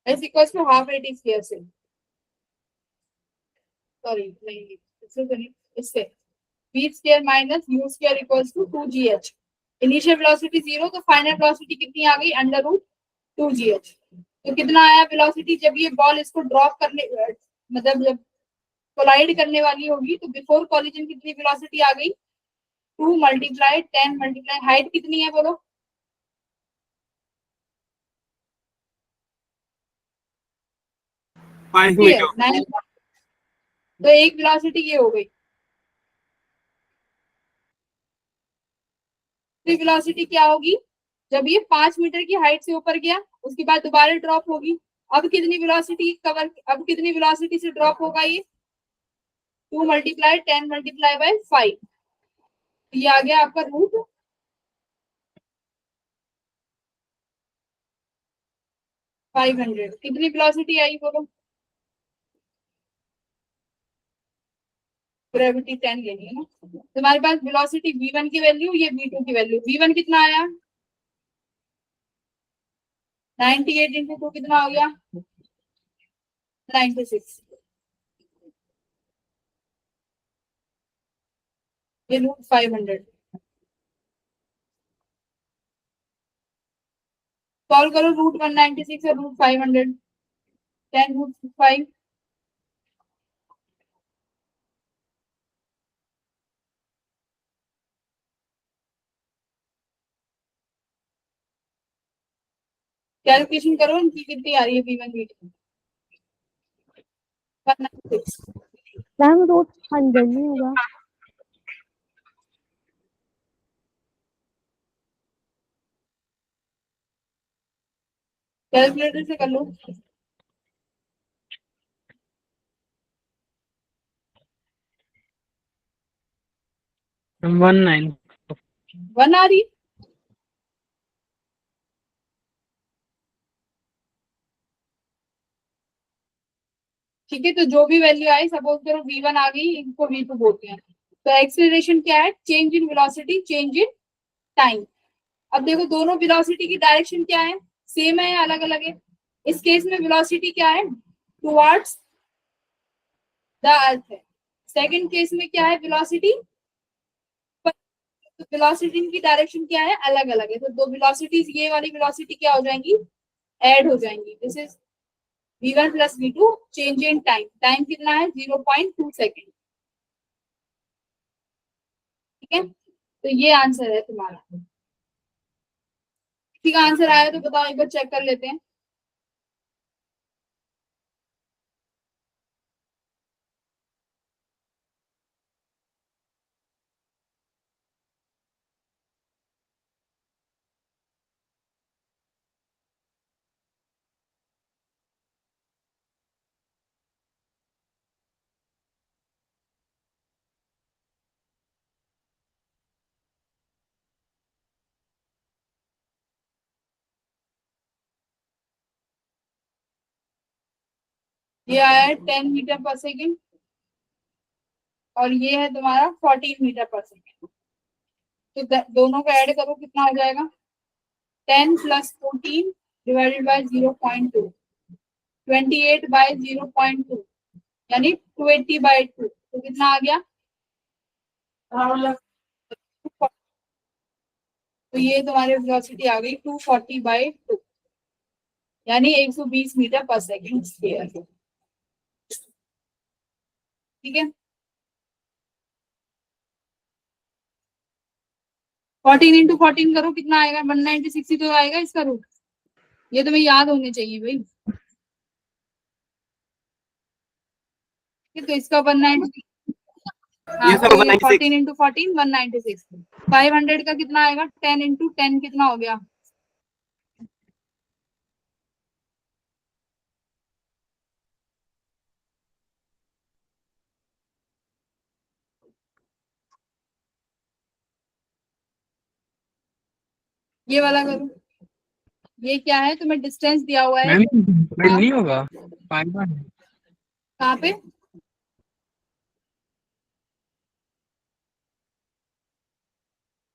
[SPEAKER 1] S equals to half AT square से, सॉरी नहीं इससे तो नहीं, इससे v square minus u square equals to 2gh। Initial velocity 0 तो फाइनल वेलोसिटी कितनी आ गई, √2gh। तो कितना आया वेलोसिटी जब ये बॉल इसको ड्रॉप करने, मतलब जब कोलाइड करने वाली होगी तो बिफोर कॉलिजन कितनी वेलोसिटी आ गई, 2 × 10 × हाइट कितनी है बोलो, 9। तो एक वेलोसिटी ये हो गई। तो वेलोसिटी क्या होगी, जब ये 5 मीटर की हाइट से ऊपर गया उसके बाद दोबारा ड्रॉप होगी। अब कितनी वेलोसिटी कवर, अब कितनी वेलोसिटी से ड्रॉप होगा ये, 2 × 10 × 5। ये आ गया आपका √500। कितनी वेलोसिटी आई बोलो, ग्रेविटी 10 लेनी है ना। तुम्हारे पास वेलोसिटी v1 की वैल्यू, ये v2 की वैल्यू। v1 कितना आया, 98 इंटू 2 कितना हो गया, 96। ये √500 सॉल्व करो, √196 और √500, 10√5। कैलकुलेशन करो इनकी कितनी आ रही है, v1 v2 196।
[SPEAKER 2] मैम √100 नहीं होगा।
[SPEAKER 1] कैलकुलेटर से कर लो।
[SPEAKER 4] 19।
[SPEAKER 1] 1 आ रही, ठीक है। तो जो भी वैल्यू आई, सपोज करो v1 आ गई, इनको v2 बोलते हैं। तो एक्सेलरेशन क्या है, change in velocity change in time. अब देखो दोनों वेलोसिटी की डायरेक्शन क्या है, सेम है या अलग अलग है। इस केस में वेलोसिटी क्या है, टुवर्ड्स द अर्थ है। सेकंड केस में क्या है, वेलोसिटी, तो वेलोसिटी की डायरेक्शन क्या है, अलग अलग है, तो दो वेलोसिटीज, ये वाली वेलोसिटी क्या हो जाएंगी, ऐड हो जाएंगी। This is v1 plus v2, change in time, time कितना है 0.2 सेकेंड। ठीक है, तो ये आंसर है तुम्हारा। किसी का आंसर आया तो बताओ, एक बार चेक कर लेते हैं। ये आया है 10 मीटर पर सेकेंड और ये है तुम्हारा 14 मीटर पर सेकेंड। तो दोनों को ऐड करो, कितना हो जाएगा, 10 प्लस 14 डिवाइडेड बाय 0.2, 28 बाय 0.2, यानी 280 बाय 2, तो कितना आ गया, तो ये तुम्हारी वेलोसिटी आ गई 240 बाय 2, यानी 120 मीटर पर सेकेंड स्क्वायर। ठीक है, 14 इंटू 14 करो, कितना आएगा, 196 ही तो आएगा इसका रूट। ये तुम्हें याद होने चाहिए भाई। तो इसका 196, हाँ, तो 14 इंटू 14 196, 500 का कितना आएगा, 10 इंटू 10 कितना हो गया, ये वाला करो। ये क्या है, तुम्हें डिस्टेंस दिया हुआ है,
[SPEAKER 5] मैम डिवाइड नहीं होगा 500।
[SPEAKER 1] कहाँ पे,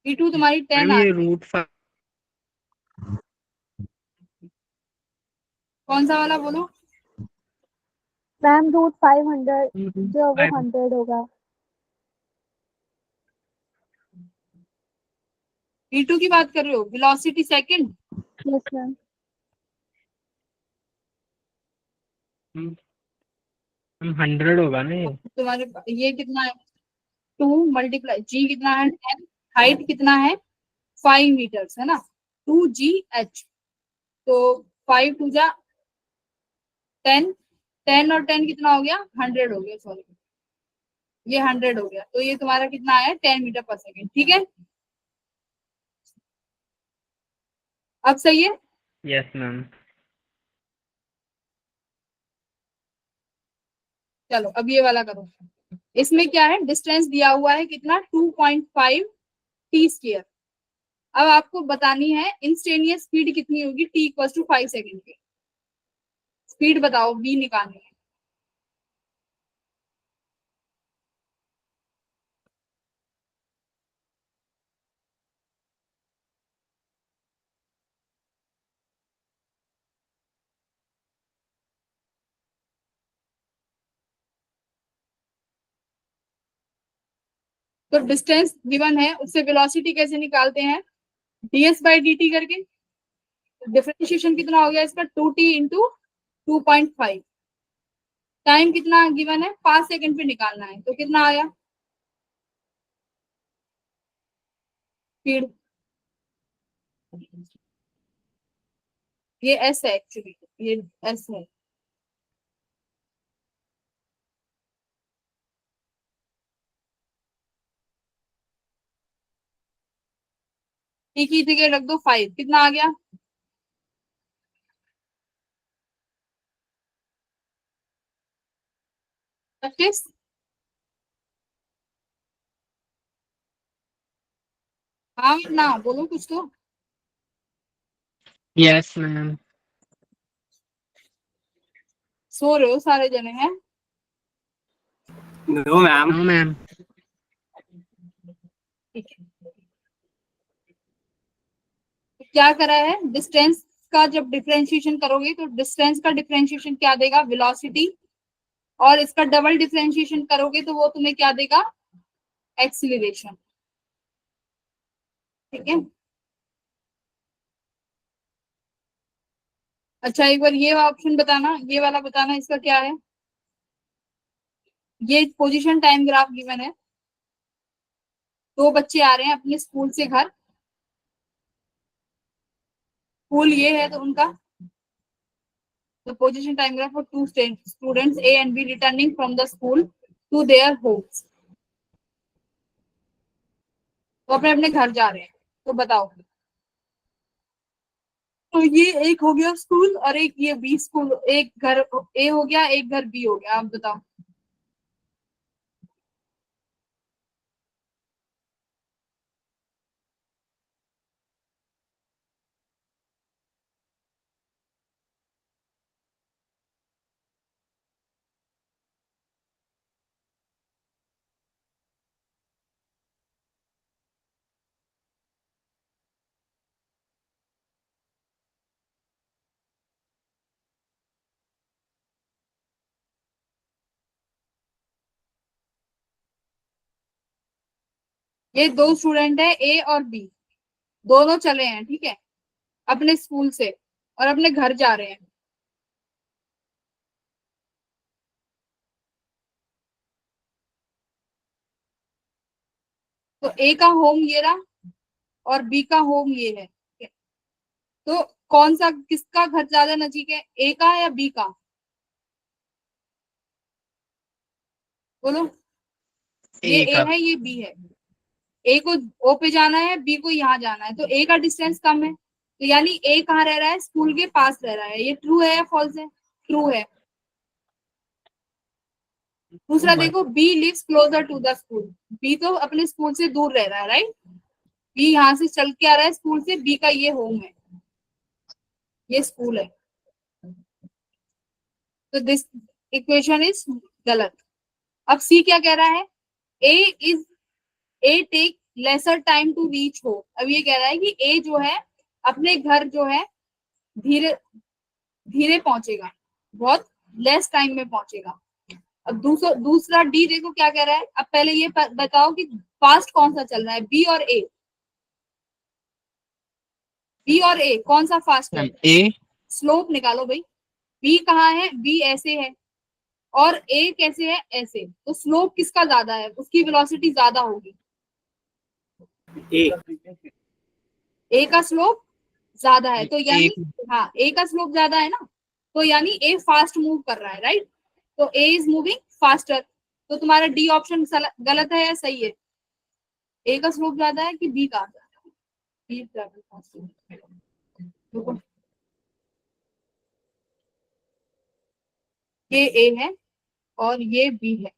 [SPEAKER 1] E2 तुम्हारी 10
[SPEAKER 5] मैम
[SPEAKER 1] आ,
[SPEAKER 5] ये रूट 5
[SPEAKER 1] कौन सा वाला बोलो,
[SPEAKER 2] मैम रूट 500 जो वो
[SPEAKER 5] 5
[SPEAKER 2] 100 होगा।
[SPEAKER 1] E2 की बात कर रहे हो, वेलोसिटी सेकंड,
[SPEAKER 2] यस मैम।
[SPEAKER 5] 100 होगा ना ये।
[SPEAKER 1] तुम्हारे ये कितना है, 2 मल्टीप्लाई जी कितना है 10, हाइट कितना है 5 मीटर्स है ना, 2GH, तो 5 टू जा 10, 10 और 10 कितना हो गया, 100 हो गया, सॉरी ये 100 हो गया, तो ये तुम्हारा कितना आया 10 मीटर पर सेकेंड। ठीक है, अब सही है।
[SPEAKER 5] Yes ma'am.
[SPEAKER 1] चलो अब ये वाला करो। इसमें क्या है, डिस्टेंस दिया हुआ है कितना, 2.5 टी स्क्वायर। अब आपको बतानी है इंस्टेनियस स्पीड कितनी होगी t इक्वल टू 5 सेकेंड की, स्पीड बताओ, v निकालनी है। तो डिस्टेंस गिवन है, उससे वेलोसिटी कैसे निकालते हैं, ds बाई dt करके। डिफरेंशिएशन कितना हो गया इसका, 2t इंटू 2.5, टाइम कितना गिवन है 5 सेकंड पे निकालना है, तो कितना आया स्पीड, ये s है एक्चुअली, ये s है। t की जगह रख दो 5, कितना आ गया, 25। हाँ ना बोलो कुछ तो,
[SPEAKER 5] यस मैम।
[SPEAKER 1] सो रहे हो सारे जने हैं।
[SPEAKER 3] No ma'am.
[SPEAKER 5] No ma'am.
[SPEAKER 1] ठीक है, तो क्या करा है, डिस्टेंस का जब डिफरेंशिएशन करोगे तो डिस्टेंस का डिफरेंशिएशन क्या देगा, वेलोसिटी और इसका डबल डिफरेंशिएशन करोगे तो वो तुम्हें क्या देगा, एक्सीलरेशन। ठीक है, अच्छा एक बार ये ऑप्शन बताना, ये वाला बताना इसका क्या है। ये पोजीशन टाइम ग्राफ गिवन है, दो बच्चे आ रहे हैं अपने स्कूल से घर, स्कूल ये है तो उनका the position time graph for two students A and B returning from the school to their homes। तो अपने अपने घर जा रहे हैं, तो बताओ। तो ये एक हो गया स्कूल और एक ये बी स्कूल, एक घर ए हो गया, एक घर बी हो गया। आप बताओ। ये दो स्टूडेंट है ए और बी, दोनों चले हैं, ठीक है, अपने स्कूल से और अपने घर जा रहे हैं। तो ए का होम ये रहा और बी का होम ये है, ठीक है? तो कौन सा, किसका घर ज्यादा नजीक है, ए का या बी का, बोलो। ये
[SPEAKER 5] ए
[SPEAKER 1] ए
[SPEAKER 5] का।
[SPEAKER 1] है, ये बी है। ए को ओ पे जाना है, बी को यहाँ जाना है, तो ए का डिस्टेंस कम है, तो यानी ए कहाँ रह रहा है, स्कूल के पास रह रहा है। ये ट्रू है या फॉल्स है, ट्रू है। दूसरा देखो, B lives closer to the school, B तो अपने स्कूल से दूर रह रहा है, राइट। बी यहाँ से चल के आ रहा है स्कूल से, बी का ये होम है, ये स्कूल है, तो दिस इक्वेशन इज गलत। अब सी क्या कह रहा है, A take lesser time to reach home. अब ये कह रहा है कि ए जो है अपने घर जो है धीरे धीरे पहुंचेगा, बहुत लेस टाइम में पहुंचेगा। अब दूसरा डी देखो क्या कह रहा है। अब पहले ये बताओ कि फास्ट कौन सा चल रहा है, बी और ए, बी और ए कौन सा फास्ट है।
[SPEAKER 5] ए।
[SPEAKER 1] स्लोप निकालो भाई, बी कहाँ है, बी ऐसे है और ए कैसे है, ऐसे, तो स्लोप किसका ज्यादा है, उसकी वेलोसिटी ज्यादा होगी, ए का स्लोप ज्यादा है। तो यानी हाँ, ए का स्लोप ज्यादा है ना, तो यानी ए फास्ट मूव कर रहा है, राइट। तो ए इज मूविंग फास्टर। तो तुम्हारा डी ऑप्शन गलत है या सही है, ए का स्लोप ज्यादा है कि बी का, बी ट्रैवल फास्टर। ये ए है और ये बी है,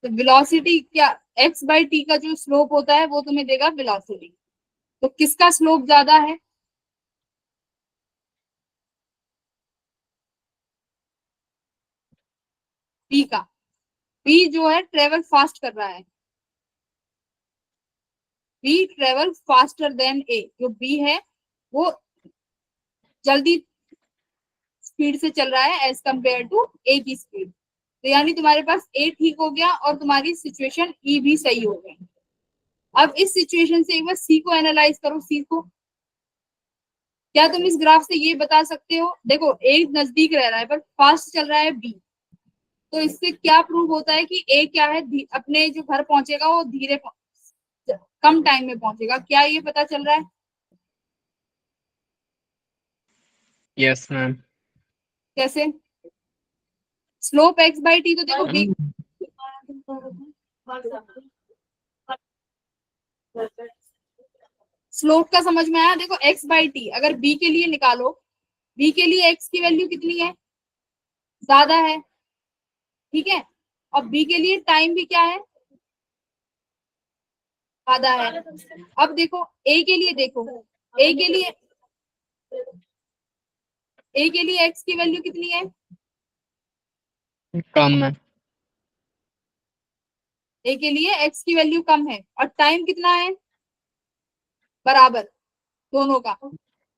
[SPEAKER 1] तो वेलोसिटी क्या, एक्स बाई टी का जो स्लोप होता है वो तुम्हें देगा वेलोसिटी। तो किसका स्लोप ज्यादा है, बी का। बी जो है ट्रेवल फास्ट कर रहा है, बी ट्रेवल फास्टर देन ए। जो बी है वो जल्दी स्पीड से चल रहा है एज कंपेयर टू ए की स्पीड। तो यानी तुम्हारे पास ए ठीक हो गया और तुम्हारी सिचुएशन ई भी सही हो गई। अब इस सिचुएशन से एक बार सी को एनालाइज करो। सी को क्या तुम इस ग्राफ से ये बता सकते हो, देखो ए नजदीक रह रहा है पर फास्ट चल रहा है बी, तो इससे क्या प्रूव होता है कि ए क्या है, अपने जो घर पहुंचेगा वो धीरे कम टाइम में पहुंचेगा। क्या ये पता चल रहा है,
[SPEAKER 5] यस मैम।
[SPEAKER 1] कैसे, स्लोप एक्स बाई टी, तो देखो बी, स्लोप का समझ में आया। देखो एक्स बाई टी अगर बी के लिए निकालो, बी के लिए एक्स की वैल्यू कितनी है, ज्यादा है, ठीक है, और बी के लिए टाइम भी क्या है, ज्यादा है। अब देखो ए के लिए, देखो ए के लिए, ए के लिए एक्स की वैल्यू कितनी है,
[SPEAKER 5] कम है।
[SPEAKER 1] ए के लिए एक्स की वैल्यू कम है और टाइम कितना है, बराबर दोनों का।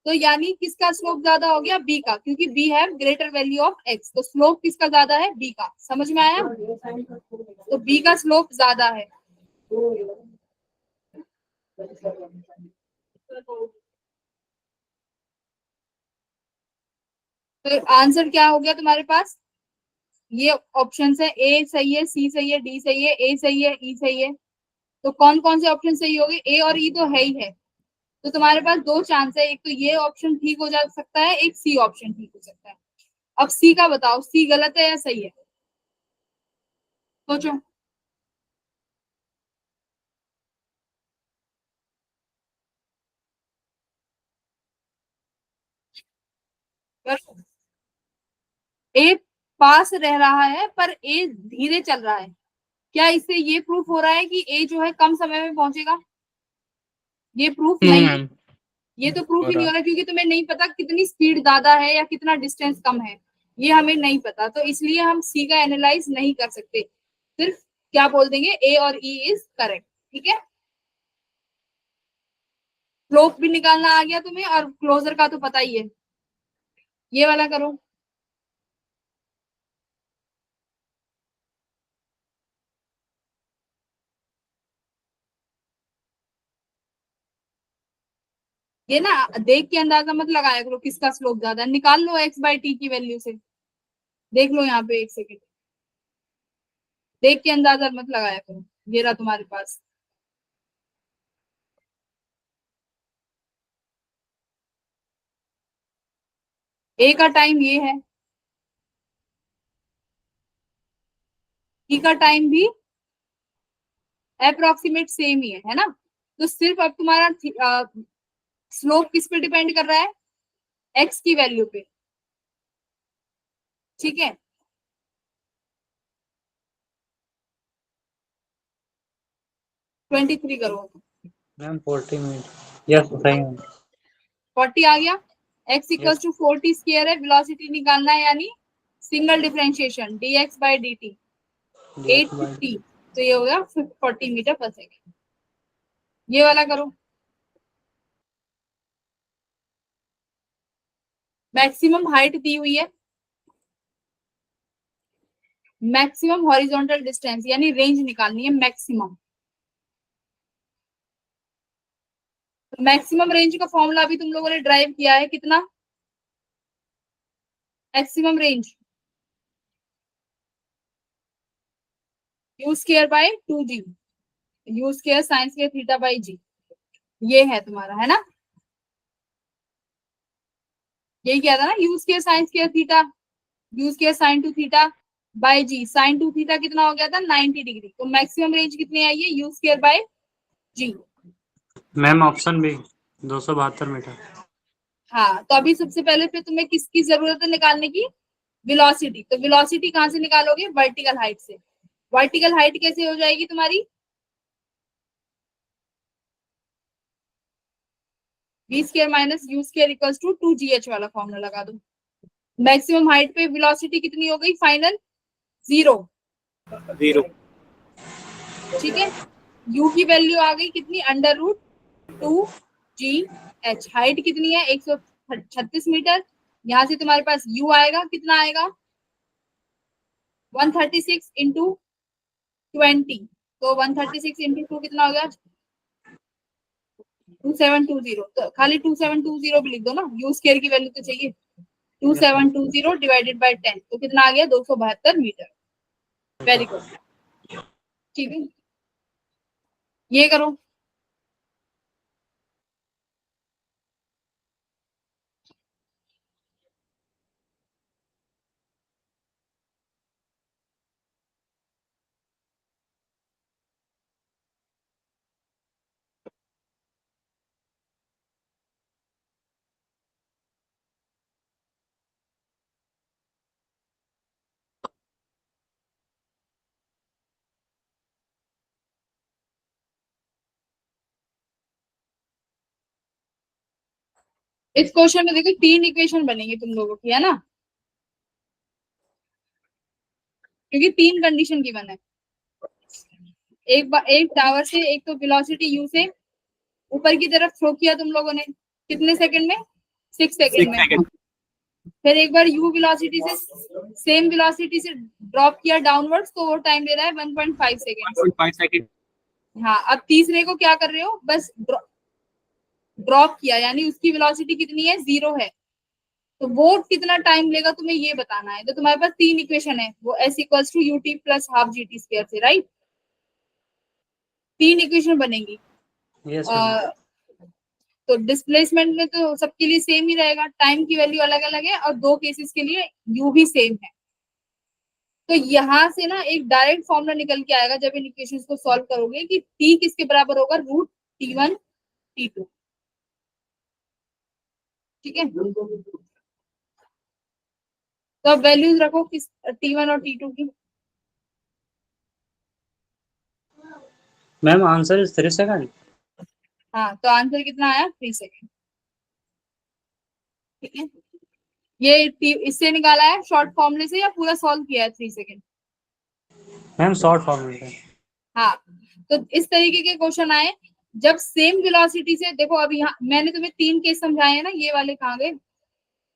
[SPEAKER 1] तो यानी किसका स्लोप ज्यादा हो गया, बी का, क्योंकि बी है ग्रेटर वैल्यू ऑफ एक्स, तो स्लोप किसका ज्यादा है, बी का। समझ में आया? तो बी का स्लोप ज्यादा है। तो आंसर क्या हो गया तुम्हारे पास? ये ऑप्शन है, ए सही है, सी सही है, डी सही है, ए सही है, ई सही है। तो कौन कौन से ऑप्शन सही हो गए? ए और ई तो है ही है। तो तुम्हारे पास दो चांस है, एक तो ये ऑप्शन ठीक हो जा सकता है, एक सी ऑप्शन ठीक हो सकता है। अब सी का बताओ, सी गलत है या सही है? सोचो। ए पास रह रहा है पर ए धीरे चल रहा है, क्या इससे ये प्रूफ हो रहा है कि ए जो है कम समय में पहुंचेगा? ये प्रूफ
[SPEAKER 5] No,
[SPEAKER 1] नहीं है।
[SPEAKER 5] ma'am.
[SPEAKER 1] ये तो प्रूफ
[SPEAKER 5] हो
[SPEAKER 1] ही नहीं
[SPEAKER 5] रहा।
[SPEAKER 1] हो रहा, क्योंकि तुम्हें नहीं पता कितनी स्पीड ज्यादा है या कितना डिस्टेंस कम है, ये हमें नहीं पता। तो इसलिए हम सी का एनालाइज नहीं कर सकते, सिर्फ क्या बोल देंगे, ए और ई इज करेक्ट। ठीक है, स्लोप भी निकालना आ गया तुम्हें, और क्लोजर का तो पता ही है। ये वाला करो। ये ना देख के अंदाजा मत लगाया करो किसका स्लोप ज्यादा है, निकाल लो एक्स बाई टी की वैल्यू से। देख लो यहाँ पे, एक सेकेंड, देख के अंदाजा मत लगाया करो। ये रहा तुम्हारे पास। ए का टाइम ये है, ई का टाइम भी अप्रोक्सीमेट सेम ही है ना? तो सिर्फ अब तुम्हारा स्लोप किस पे डिपेंड कर रहा है, एक्स की वैल्यू पे। ठीक है, 23 करो।
[SPEAKER 6] Ma'am 40 minute. यस सही है।
[SPEAKER 1] 40 आ गया। x इक्वल टू 40 स्क्वायर है, वेलोसिटी निकालना है, यानी single differentiation dx by dt 8t, तो ये हो गया 40 मीटर पर सेकेंड। ये वाला करो। मैक्सिमम हाइट दी हुई है, मैक्सिमम हॉरिजॉन्टल डिस्टेंस यानी रेंज निकालनी है मैक्सिमम। मैक्सिमम रेंज का फॉर्मूला भी तुम लोगों ने ड्राइव किया है, कितना? Maximum range u square by 2g, u square sine square theta by g, ये है तुम्हारा, है ना? यही किया था ना, u square sine square theta, u square sine two theta by g. Sine two theta कितना हो गया था, 90 डिग्री। तो मैक्सिमम रेंज कितनी आई है, u square by g.
[SPEAKER 6] Ma'am option B 272 metre.
[SPEAKER 1] हाँ, तो अभी सबसे पहले फिर तुम्हें किसकी जरूरत है निकालने की, वेलोसिटी। तो वेलोसिटी कहाँ से निकालोगे, वर्टिकल हाइट से। वर्टिकल हाइट कैसे हो जाएगी तुम्हारी, v square minus u square equals to 2gh वाला फॉर्मूला लगा दो। मैक्सिमम हाइट पे वेलोसिटी कितनी हो गई फाइनल, 0। ठीक है, u की वैल्यू आ गई कितनी, अंडर रूट 2gh। हाइट कितनी है, 136 मीटर। यहाँ से तुम्हारे पास u आएगा, कितना आएगा, 136 इंटू 20। तो 136 इंटू 2 कितना हो गया, 2720। तो खाली 2720 भी लिख दो ना, यू स्क्वायर की वैल्यू तो चाहिए। 2720 डिवाइडेड बाय 10, तो कितना आ गया, 272 मीटर। Very good. ठीक है, ये करो। इस क्वेश्चन में देखो 3 इक्वेशन बनेंगे तुम लोगों की, है ना? क्योंकि 3 कंडीशन गिवन है। एक टावर से, एक तो वेलोसिटी u से ऊपर की तरफ थ्रो किया तुम लोगों ने, कितने सेकंड में, 6 सेकेंड में। फिर एक बार u वेलोसिटी से सेम वेलोसिटी से ड्रॉप किया डाउनवर्ड्स तो वो टाइम ले रहा है 1.5 सेकेंड।
[SPEAKER 6] 1.5 सेकंड।
[SPEAKER 1] हाँ, अब तीसरे को क्या कर रहे हो, बस ड्रॉप किया, यानी उसकी वेलोसिटी कितनी है, 0 है, तो वो कितना टाइम लेगा तुम्हें ये बताना है। तो तुम्हारे पास 3 इक्वेशन है, वो s equals to ut plus half gt square से, राइट। 3 इक्वेशन बनेगी।
[SPEAKER 6] यस
[SPEAKER 1] तो डिस्प्लेसमेंट में तो सबके लिए सेम ही रहेगा, टाइम की वैल्यू अलग अलग है और 2 केसेस के लिए u भी सेम है। तो यहाँ से ना एक डायरेक्ट फॉर्मूला निकल के आएगा जब इन इक्वेशंस को सॉल्व करोगे कि t किसके बराबर होगा, रूट t1 t2। ठीक है, तो अब वैल्यूज रखो किस t1 और t2 की।
[SPEAKER 6] Ma'am answer is 3 second.
[SPEAKER 1] हाँ, तो आंसर कितना आया, 3 सेकेंड। ठीक है, ये इससे निकाला है शॉर्ट फॉर्मूले से या पूरा सॉल्व किया है 3 सेकेंड।
[SPEAKER 6] मैम शॉर्ट फॉर्म में है।
[SPEAKER 1] हाँ, तो इस तरीके के क्वेश्चन आए जब सेम वेलोसिटी से, देखो अभी यहाँ मैंने तुम्हें 3 केस समझाए हैं ना, ये वाले कहाँ गए,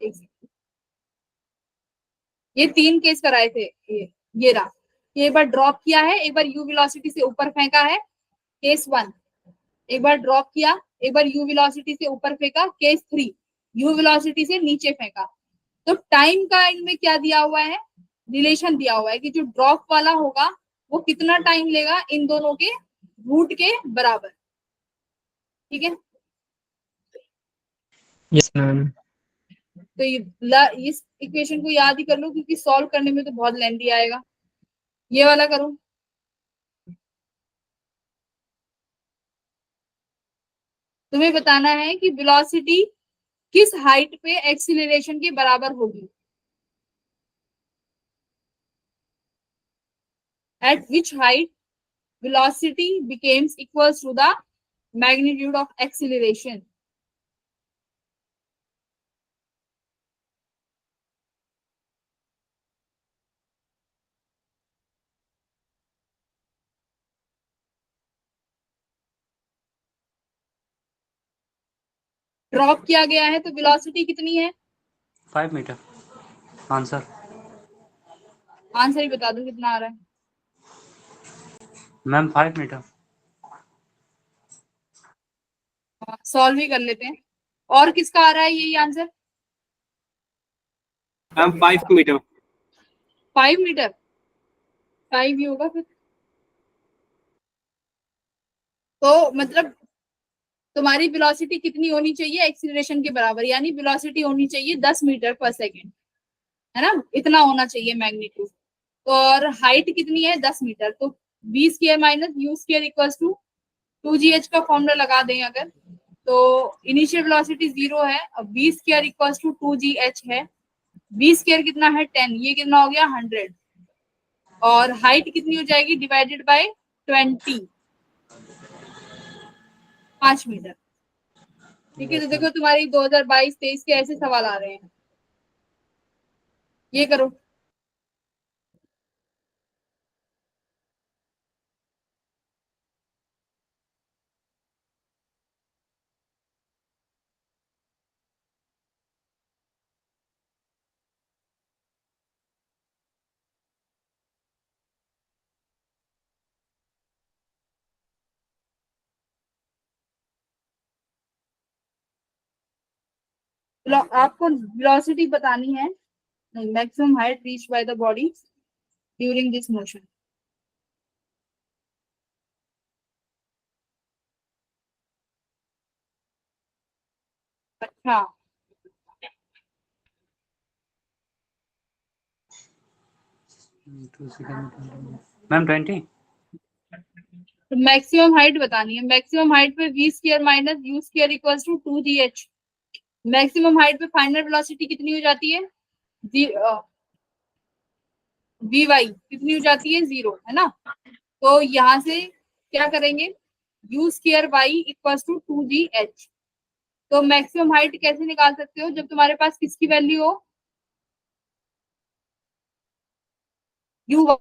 [SPEAKER 1] एक सेकंड। ये 3 केस कराए थे, ये रहा। ये एक बार ड्रॉप किया है, एक बार u वेलोसिटी से ऊपर फेंका है, केस 1। एक बार ड्रॉप किया, एक बार u वेलोसिटी से ऊपर फेंका, केस 3। u वेलोसिटी से नीचे फेंका। तो टाइम का इनमें क्या दिया हुआ है, रिलेशन दिया हुआ है कि जो ड्रॉप वाला होगा वो कितना टाइम लेगा इन दोनों के रूट के बराबर। ठीक है,
[SPEAKER 5] Yes, ma'am.
[SPEAKER 1] तो इस इक्वेशन को याद ही कर लो क्योंकि सॉल्व करने में तो बहुत लेंथी आएगा। ये वाला करो, तुम्हें बताना है कि वेलोसिटी किस हाइट पे एक्सीलरेशन के बराबर होगी। Eight which height velocity becomes equals to the magnitude of acceleration। Drop किया गया है तो वेलोसिटी कितनी है,
[SPEAKER 6] 5 मीटर। आंसर
[SPEAKER 1] आंसर ही बता दो कितना आ रहा है।
[SPEAKER 6] Ma'am 5 metre.
[SPEAKER 1] सॉल्व ही कर लेते हैं। और किसका आ रहा है यही आंसर,
[SPEAKER 6] मैम 5 मीटर।
[SPEAKER 1] 5 मीटर, 5 ही होगा फिर। तो मतलब तुम्हारी वेलोसिटी कितनी होनी चाहिए, एक्सीलरेशन के बराबर, यानी वेलोसिटी होनी चाहिए 10 मीटर पर सेकेंड, है ना, इतना होना चाहिए मैग्नीट्यूड। तो और हाइट कितनी है, 10 मीटर, तो v square minus u square equals to 2gh का फॉर्मूला लगा दें अगर, तो इनिशियल वेलोसिटी 0 है, अब v square equals to 2gh है। v स्क्वायर कितना है 10, ये कितना हो गया 100, और हाइट कितनी हो जाएगी डिवाइडेड बाय 20, 5 मीटर। ठीक है, तो देखो तुम्हारी 2022-23 के ऐसे सवाल आ रहे हैं। ये करो, आपको वेलोसिटी बतानी है, maximum height reach by the body during this motion. अच्छा,
[SPEAKER 6] 2 सेकंड। मैम 20।
[SPEAKER 1] तो मैक्सिमम हाइट बतानी है, मैक्सिमम हाइट पे v square minus u square equals to 2gh। Maximum height पे फाइनल वेलोसिटी कितनी हो जाती है, vy कितनी हो जाती है, 0, है ना। तो यहाँ से क्या करेंगे, u square y equals to 2gh। तो मैक्सिमम हाइट कैसे निकाल सकते हो, जब तुम्हारे पास किसकी वैल्यू हो, u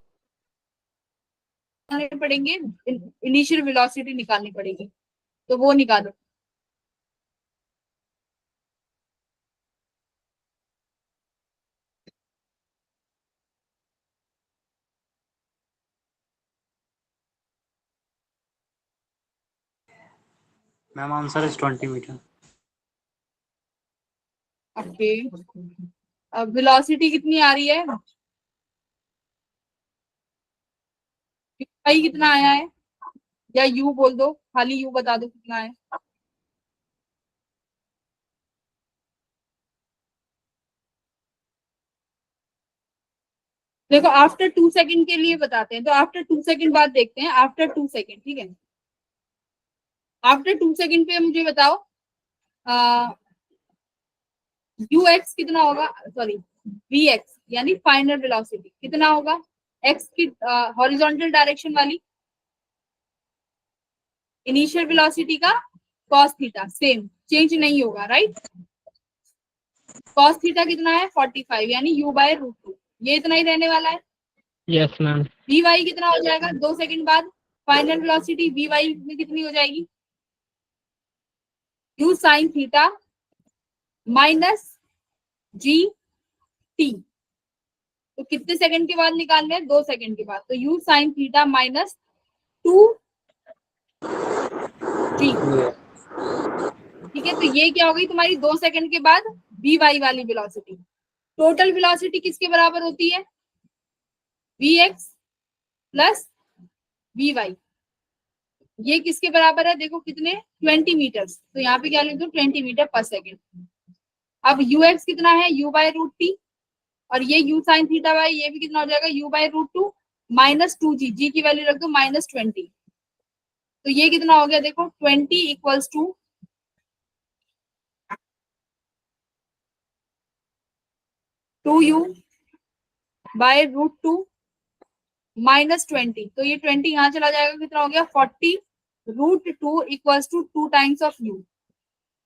[SPEAKER 1] पड़ेंगे, इनिशियल वेलोसिटी निकालनी पड़ेगी, तो वो निकालो।
[SPEAKER 6] Ma'am answer is 20 metre.
[SPEAKER 1] Okay, अब वेलोसिटी कितनी आ रही है, भाई कितना आया है, या यू बोल दो, खाली यू बता दो कितना है। देखो आफ्टर 2 सेकंड के लिए बताते हैं, तो आफ्टर 2 सेकंड बाद देखते हैं, आफ्टर 2 सेकंड, ठीक है। आफ्टर 2 सेकंड पे मुझे बताओ यू एक्स कितना होगा, सॉरी वी एक्स यानी फाइनल वेलोसिटी कितना होगा, एक्स की हॉरिजॉन्टल डायरेक्शन वाली इनिशियल वेलोसिटी का कॉस थीटा, सेम चेंज नहीं होगा, राइट। कॉस थीटा कितना है 45 यानी यू बाय रूट 2, ये इतना ही रहने वाला है।
[SPEAKER 5] Yes, ma'am.
[SPEAKER 1] वी वाई कितना हो जाएगा 2 सेकंड बाद, फाइनल वेलोसिटी वी वाई में कितनी हो जाएगी, you sine theta minus G T. तो कितने सेकंड के बाद निकालने हैं, 2 सेकंड के बाद, तो यू साइन थीटा माइनस 2 जी, ठीक है। तो ये क्या हो गई तुम्हारी 2 सेकंड के बाद वी वाई वाली वेलोसिटी। टोटल वेलोसिटी किसके बराबर होती है, v x plus v y, ये किसके बराबर है, देखो कितने 20 मीटर, तो यहाँ पे क्या लिख दो 20 मीटर पर सेकेंड। अब यू एक्स कितना है, यू बाय रूट टी, और ये यू साइन थीटा बाई ये भी कितना हो जाएगा, यू बाय रूट 2 माइनस 2 जी, जी की वैल्यू रख दो -20, तो ये कितना हो गया, देखो 20 equals to 2u by root 2 -20, तो ये 20 यहाँ चला जाएगा, कितना हो गया 40 root 2 equals to 2 times of u,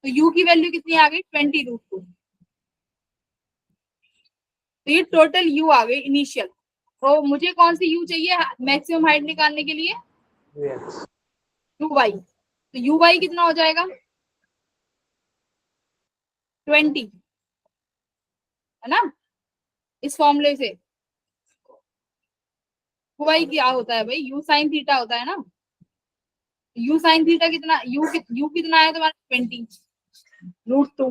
[SPEAKER 1] तो u की वैल्यू कितनी आ गई 20 रूट 2, तो ये टोटल u आ गई इनिशियल। तो मुझे कौन सी u चाहिए मैक्सिमम हाइट निकालने के लिए, यू वाई, तो यू वाई कितना हो जाएगा 20, है ना, इस फॉर्मूले से। यू वाई क्या होता है भाई, यू साइन थीटा होता है ना, यू साइन थीटा कितना, यू कितना है तुम्हारा 20 रूट 2,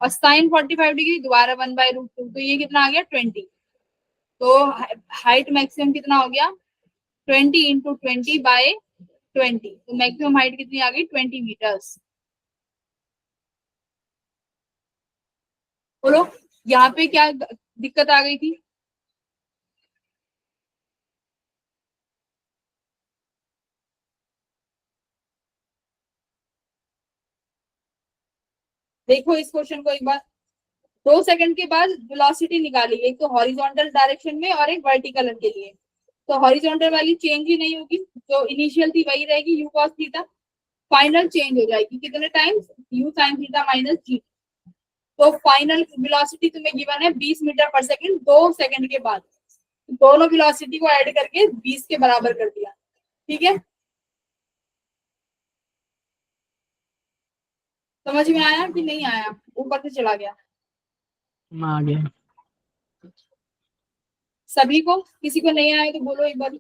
[SPEAKER 1] और साइन 45 डिग्री दोबारा 1/√2, तो ये कितना आ गया 20। तो हाइट मैक्सिमम कितना हो गया 20 इंटू 20/20, तो मैक्सिमम हाइट कितनी आ गई 20 मीटर्स। बोलो यहाँ पे क्या दिक्कत आ गई थी, देखो इस क्वेश्चन को एक बार। 2 सेकंड के बाद वेलोसिटी निकाली, एक तो हॉरिजॉन्टल डायरेक्शन में और एक वर्टिकल के लिए, तो हॉरिजॉन्टल वाली चेंज ही नहीं होगी, जो इनिशियल थी वही रहेगी u cos theta, final change हो जाएगी कितने times u sine theta minus g. तो फाइनल वेलोसिटी तुम्हें गिवन है 20 मीटर पर सेकंड 2 सेकंड के बाद, दोनों वेलोसिटी को ऐड करके 20 के बराबर कर दिया, ठीक है। समझ में आया कि नहीं आया, ऊपर से चला गया
[SPEAKER 5] आ गया।
[SPEAKER 1] सभी को, किसी को नहीं आया तो बोलो एक बार।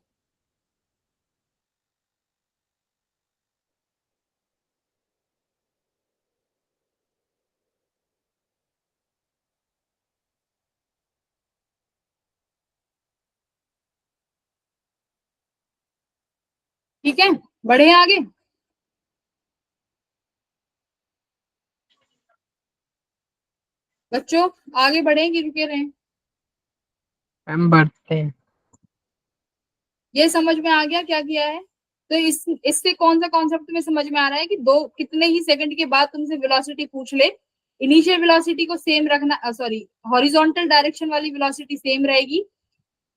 [SPEAKER 1] ठीक है, बढ़े आगे। बच्चों आगे बढ़े कि रुके रहे,
[SPEAKER 5] मैम बढ़ते हैं।
[SPEAKER 1] ये समझ में आ गया क्या किया है। तो इससे कौन सा कॉन्सेप्ट तुम्हें समझ में आ रहा है कि दो कितने ही सेकंड के बाद तुमसे वेलोसिटी पूछ ले, इनिशियल वेलोसिटी को सेम रखना, सॉरी हॉरिजॉन्टल डायरेक्शन वाली वेलोसिटी सेम रहेगी,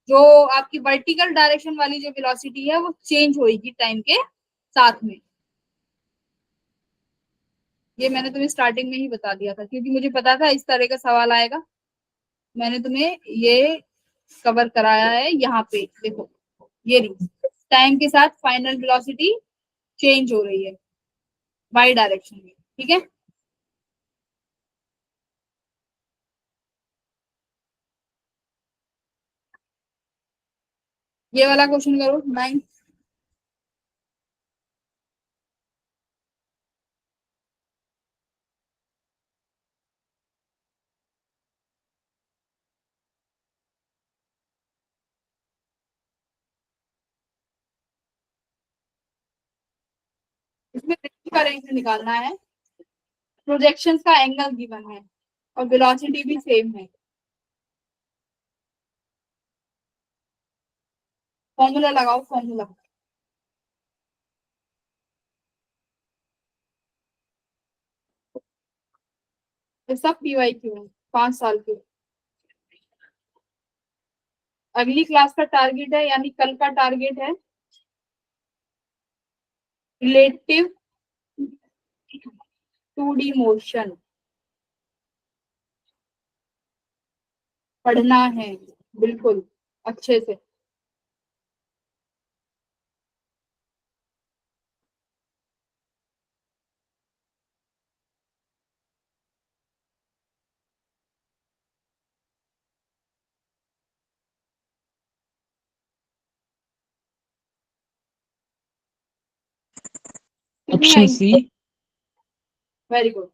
[SPEAKER 1] जो आपकी वर्टिकल डायरेक्शन वाली जो वेलोसिटी है वो चेंज होगी टाइम के साथ में। ये मैंने तुम्हें स्टार्टिंग में ही बता दिया था, क्योंकि मुझे पता था इस तरह का सवाल आएगा, मैंने तुम्हें ये कवर कराया है। यहाँ पे देखो ये टाइम के साथ फाइनल वेलोसिटी चेंज हो रही है वाई डायरेक्शन में, ठीक है। ये वाला क्वेश्चन करो 9। का रेंज निकालना है, प्रोजेक्शंस का एंगल गिवन है और वेलोसिटी भी सेम है। फॉर्मूला लगाओ, फॉर्मूला। ये सब PYQ है, 5 साल के। अगली क्लास का टारगेट है, यानी कल का टारगेट है रिलेटिव 2D मोशन पढ़ना है बिल्कुल अच्छे से।
[SPEAKER 5] Option C.
[SPEAKER 1] Very good,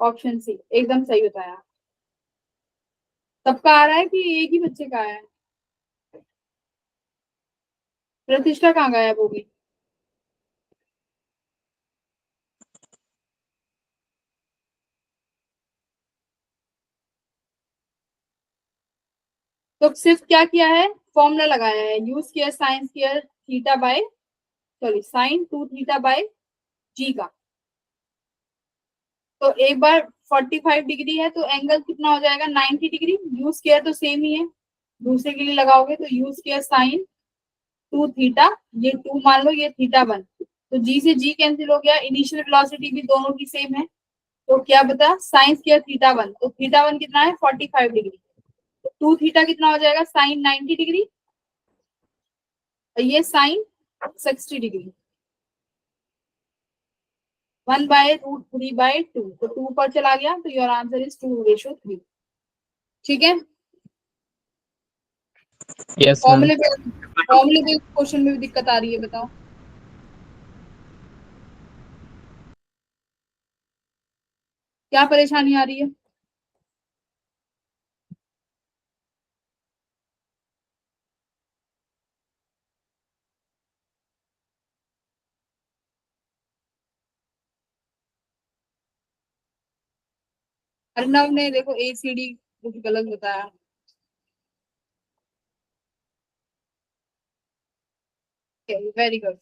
[SPEAKER 1] option C एकदम सही बताया। सबका आ रहा है कि एक ही बच्चे का आया है? प्रतिष्ठा कहाँ गायब हो गई? तो सिर्फ क्या किया है, फॉर्मूला लगाया है, यूज किया sine square theta by, sorry sine 2 theta by g का। तो एक बार 45 डिग्री है तो एंगल कितना हो जाएगा, 90 डिग्री। यूज किया तो सेम ही है, दूसरे के लिए लगाओगे तो यूज किया साइन 2 थीटा, ये 2 मान लो, ये थीटा 1, तो जी से जी कैंसिल हो गया, इनिशियल वेलोसिटी भी दोनों की सेम है। तो क्या बता, साइन स्क्वायर थीटा 1, तो थीटा 1 कितना है 45 डिग्री, तो 2 थीटा कितना हो जाएगा साइन 90 डिग्री, और ये साइन 60 डिग्री। 1/√3/2, तो 2 पर चला गया, तो योर आंसर इज 2:3। ठीक है,
[SPEAKER 5] यस मैम।
[SPEAKER 1] फॉर्मूले बेस्ड क्वेश्चन में भी दिक्कत आ रही है, बताओ क्या परेशानी आ रही है? अर्नव ने देखो ACD कुछ गलत बताया। Very good.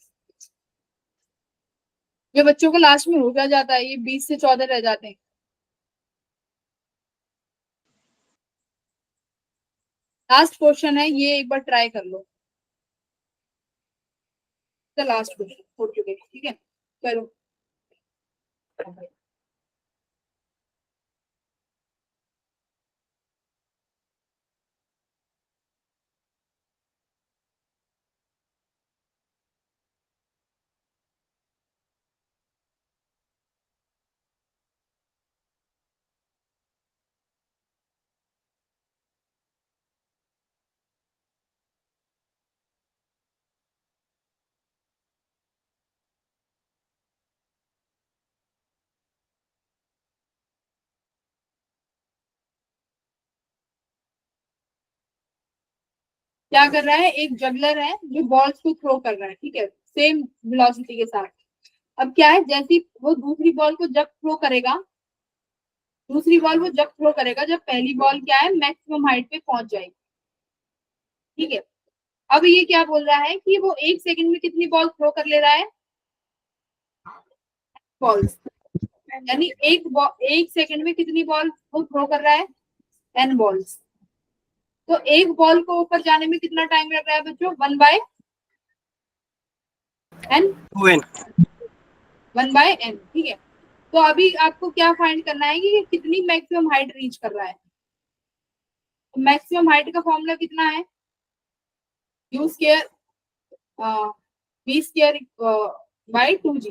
[SPEAKER 1] ये बच्चों को लास्ट में हो क्या जाता है, ये 20 से 14 रह जाते हैं। लास्ट क्वेश्चन है ये, एक बार ट्राई कर लो। लास्ट क्वेश्चन हो चुके, ठीक है चलो। क्या कर रहा है, एक जगलर है जो बॉल्स को थ्रो कर रहा है, ठीक है, सेम वेलोसिटी के साथ। अब क्या है, जैसी वो दूसरी बॉल को जब थ्रो करेगा, जब पहली बॉल क्या है मैक्सिमम हाइट पे पहुंच जाएगी, ठीक है। अब ये क्या बोल रहा है कि वो 1 सेकंड में कितनी बॉल थ्रो कर ले रहा है, बॉल्स, यानी एक सेकंड में कितनी बॉल वो थ्रो कर रहा है, 10 बॉल्स। तो एक बॉल को ऊपर जाने में कितना टाइम लग रहा है बच्चों, 1/n, 1/n, ठीक है। तो अभी आपको क्या फाइंड करना है कि ये कितनी मैक्सिमम हाइट रीच कर रहा है। तो मैक्सिमम हाइट का फॉर्मूला कितना है, u square v square by 2g,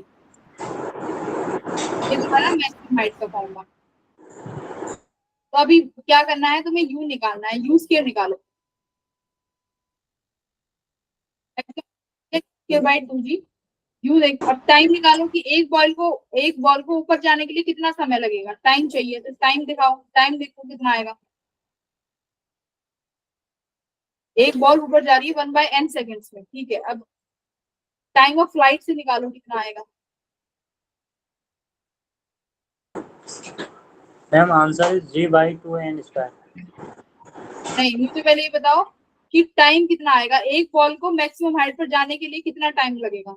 [SPEAKER 1] ये तुम्हारा मैक्सिमम हाइट का फॉर्मूला। तो अभी क्या करना है, तुम्हें u निकालना है, u स्क्वायर निकालो, स्क्वायर बाय 2g। यू देख, अब टाइम निकालो कि एक बॉल को ऊपर जाने के लिए कितना समय लगेगा, टाइम चाहिए, तो टाइम दिखाओ, टाइम देखो कितना आएगा। एक बॉल ऊपर जा रही है 1/n सेकेंड्स में, ठीक है। अब टाइम ऑफ फ्लाइट से निकालो कितना आएगा,
[SPEAKER 6] ma'am answer is g/2n square.
[SPEAKER 1] नहीं, मुझसे पहले ये बताओ कि टाइम कितना आएगा, एक बॉल को मैक्सिमम हाइट पर जाने के लिए कितना टाइम लगेगा?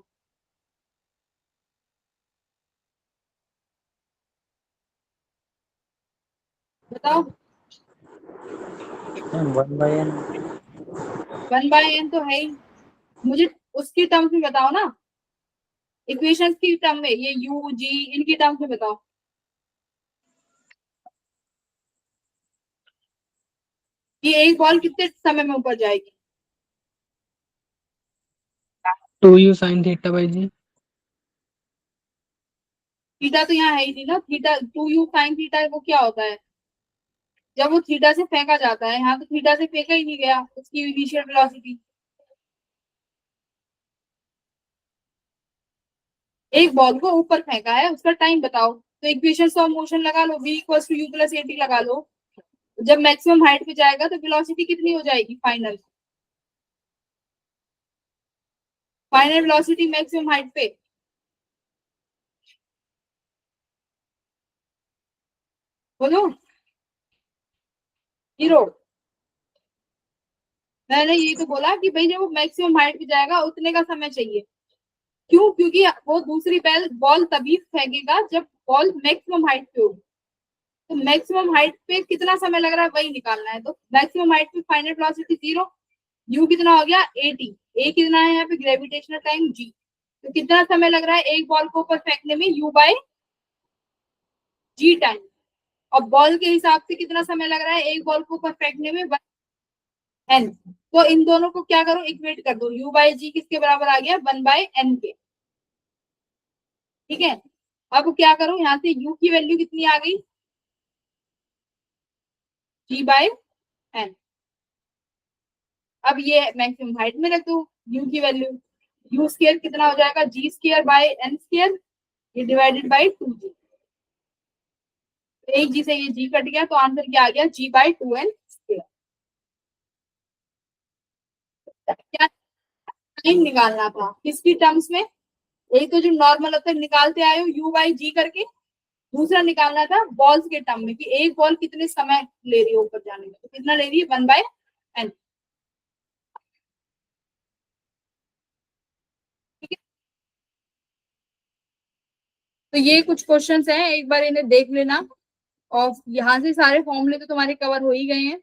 [SPEAKER 1] बताओ।
[SPEAKER 6] 1/n।
[SPEAKER 1] 1/n तो है ही, मुझे उसकी टर्म्स में बताओ ना, इक्वेशंस की टर्म में, ये यू जी इनकी टर्म्स में बताओ। ये एक बॉल कितने समय में ऊपर जाएगी?
[SPEAKER 5] 2u sin theta by g.
[SPEAKER 1] Theta तो यहाँ है ही नहीं ना, थीटा 2u sin थीटा वो क्या होता है? जब वो थीटा से फेंका जाता है, यहाँ तो थीटा से फेंका ही नहीं गया उसकी इनिशियल वेलोसिटी। एक बॉल को ऊपर फेंका है, उसका टाइम बताओ, तो इक्वेशन ऑफ मोशन लगा लो, v equals to u plus a t लगा लो। जब मैक्सिमम हाइट पे जाएगा तो वेलोसिटी कितनी हो जाएगी final? Final velocity maximum height पे बोलो। 0। मैंने ये तो बोला कि भाई जब वो मैक्सिमम हाइट पे जाएगा उतने का समय चाहिए। क्यों? क्योंकि वो दूसरी बॉल तभी फेंकेगा जब बॉल मैक्सिमम हाइट पे होगी। तो मैक्सिमम हाइट पे कितना समय लग रहा है वही निकालना है। तो मैक्सिमम हाइट पे फाइनल वेलोसिटी 0, यू कितना हो गया एटी, ए कितना है यहाँ पे ग्रेविटेशनल टाइम जी। तो कितना समय लग रहा है एक बॉल को ऊपर फेंकने में? U by g time. और बॉल के हिसाब से कितना समय लग रहा है एक बॉल को ऊपर फेंकने में? एन। तो इन दोनों को क्या करो, इक्वेट कर दो, यू बाय जी किसके बराबर आ गया? 1/n के। ठीक है, अब क्या करो, यहाँ से u की वैल्यू कितनी आ गई? g/n। अब ये मैक्सिमम हाइट में रख दो u की वैल्यू, u स्क्वायर कितना हो जाएगा? g square by n square, ये डिवाइडेड बाय 2g। एक जी से ये g कट गया, तो आंसर क्या आ गया? g/2n square. क्या टाइम निकालना था किसकी टर्म्स में? एक तो जो नॉर्मल होता है निकालते आए हो यू बाई जी करके, दूसरा निकालना था बॉल्स के टर्म में कि एक बॉल कितने समय ले रही है ऊपर जाने में, तो कितना ले रही है? 1/n। ठीक है, तो ये कुछ क्वेश्चंस हैं, एक बार इन्हें देख लेना। और यहाँ से सारे फॉर्मूले तो तुम्हारे कवर हो ही गए हैं।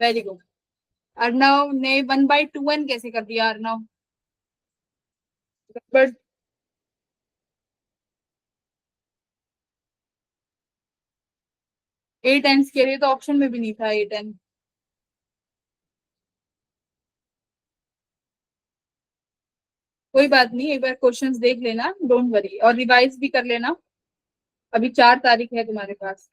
[SPEAKER 1] Very good. अर्णव ने 1/2n कैसे कर दिया अर्णव? बट 8n के लिए तो ऑप्शन में भी नहीं था 8n। कोई बात नहीं, एक बार क्वेश्चंस देख लेना, डोंट वरी, और रिवाइज भी कर लेना। अभी 4 तारीख है तुम्हारे पास।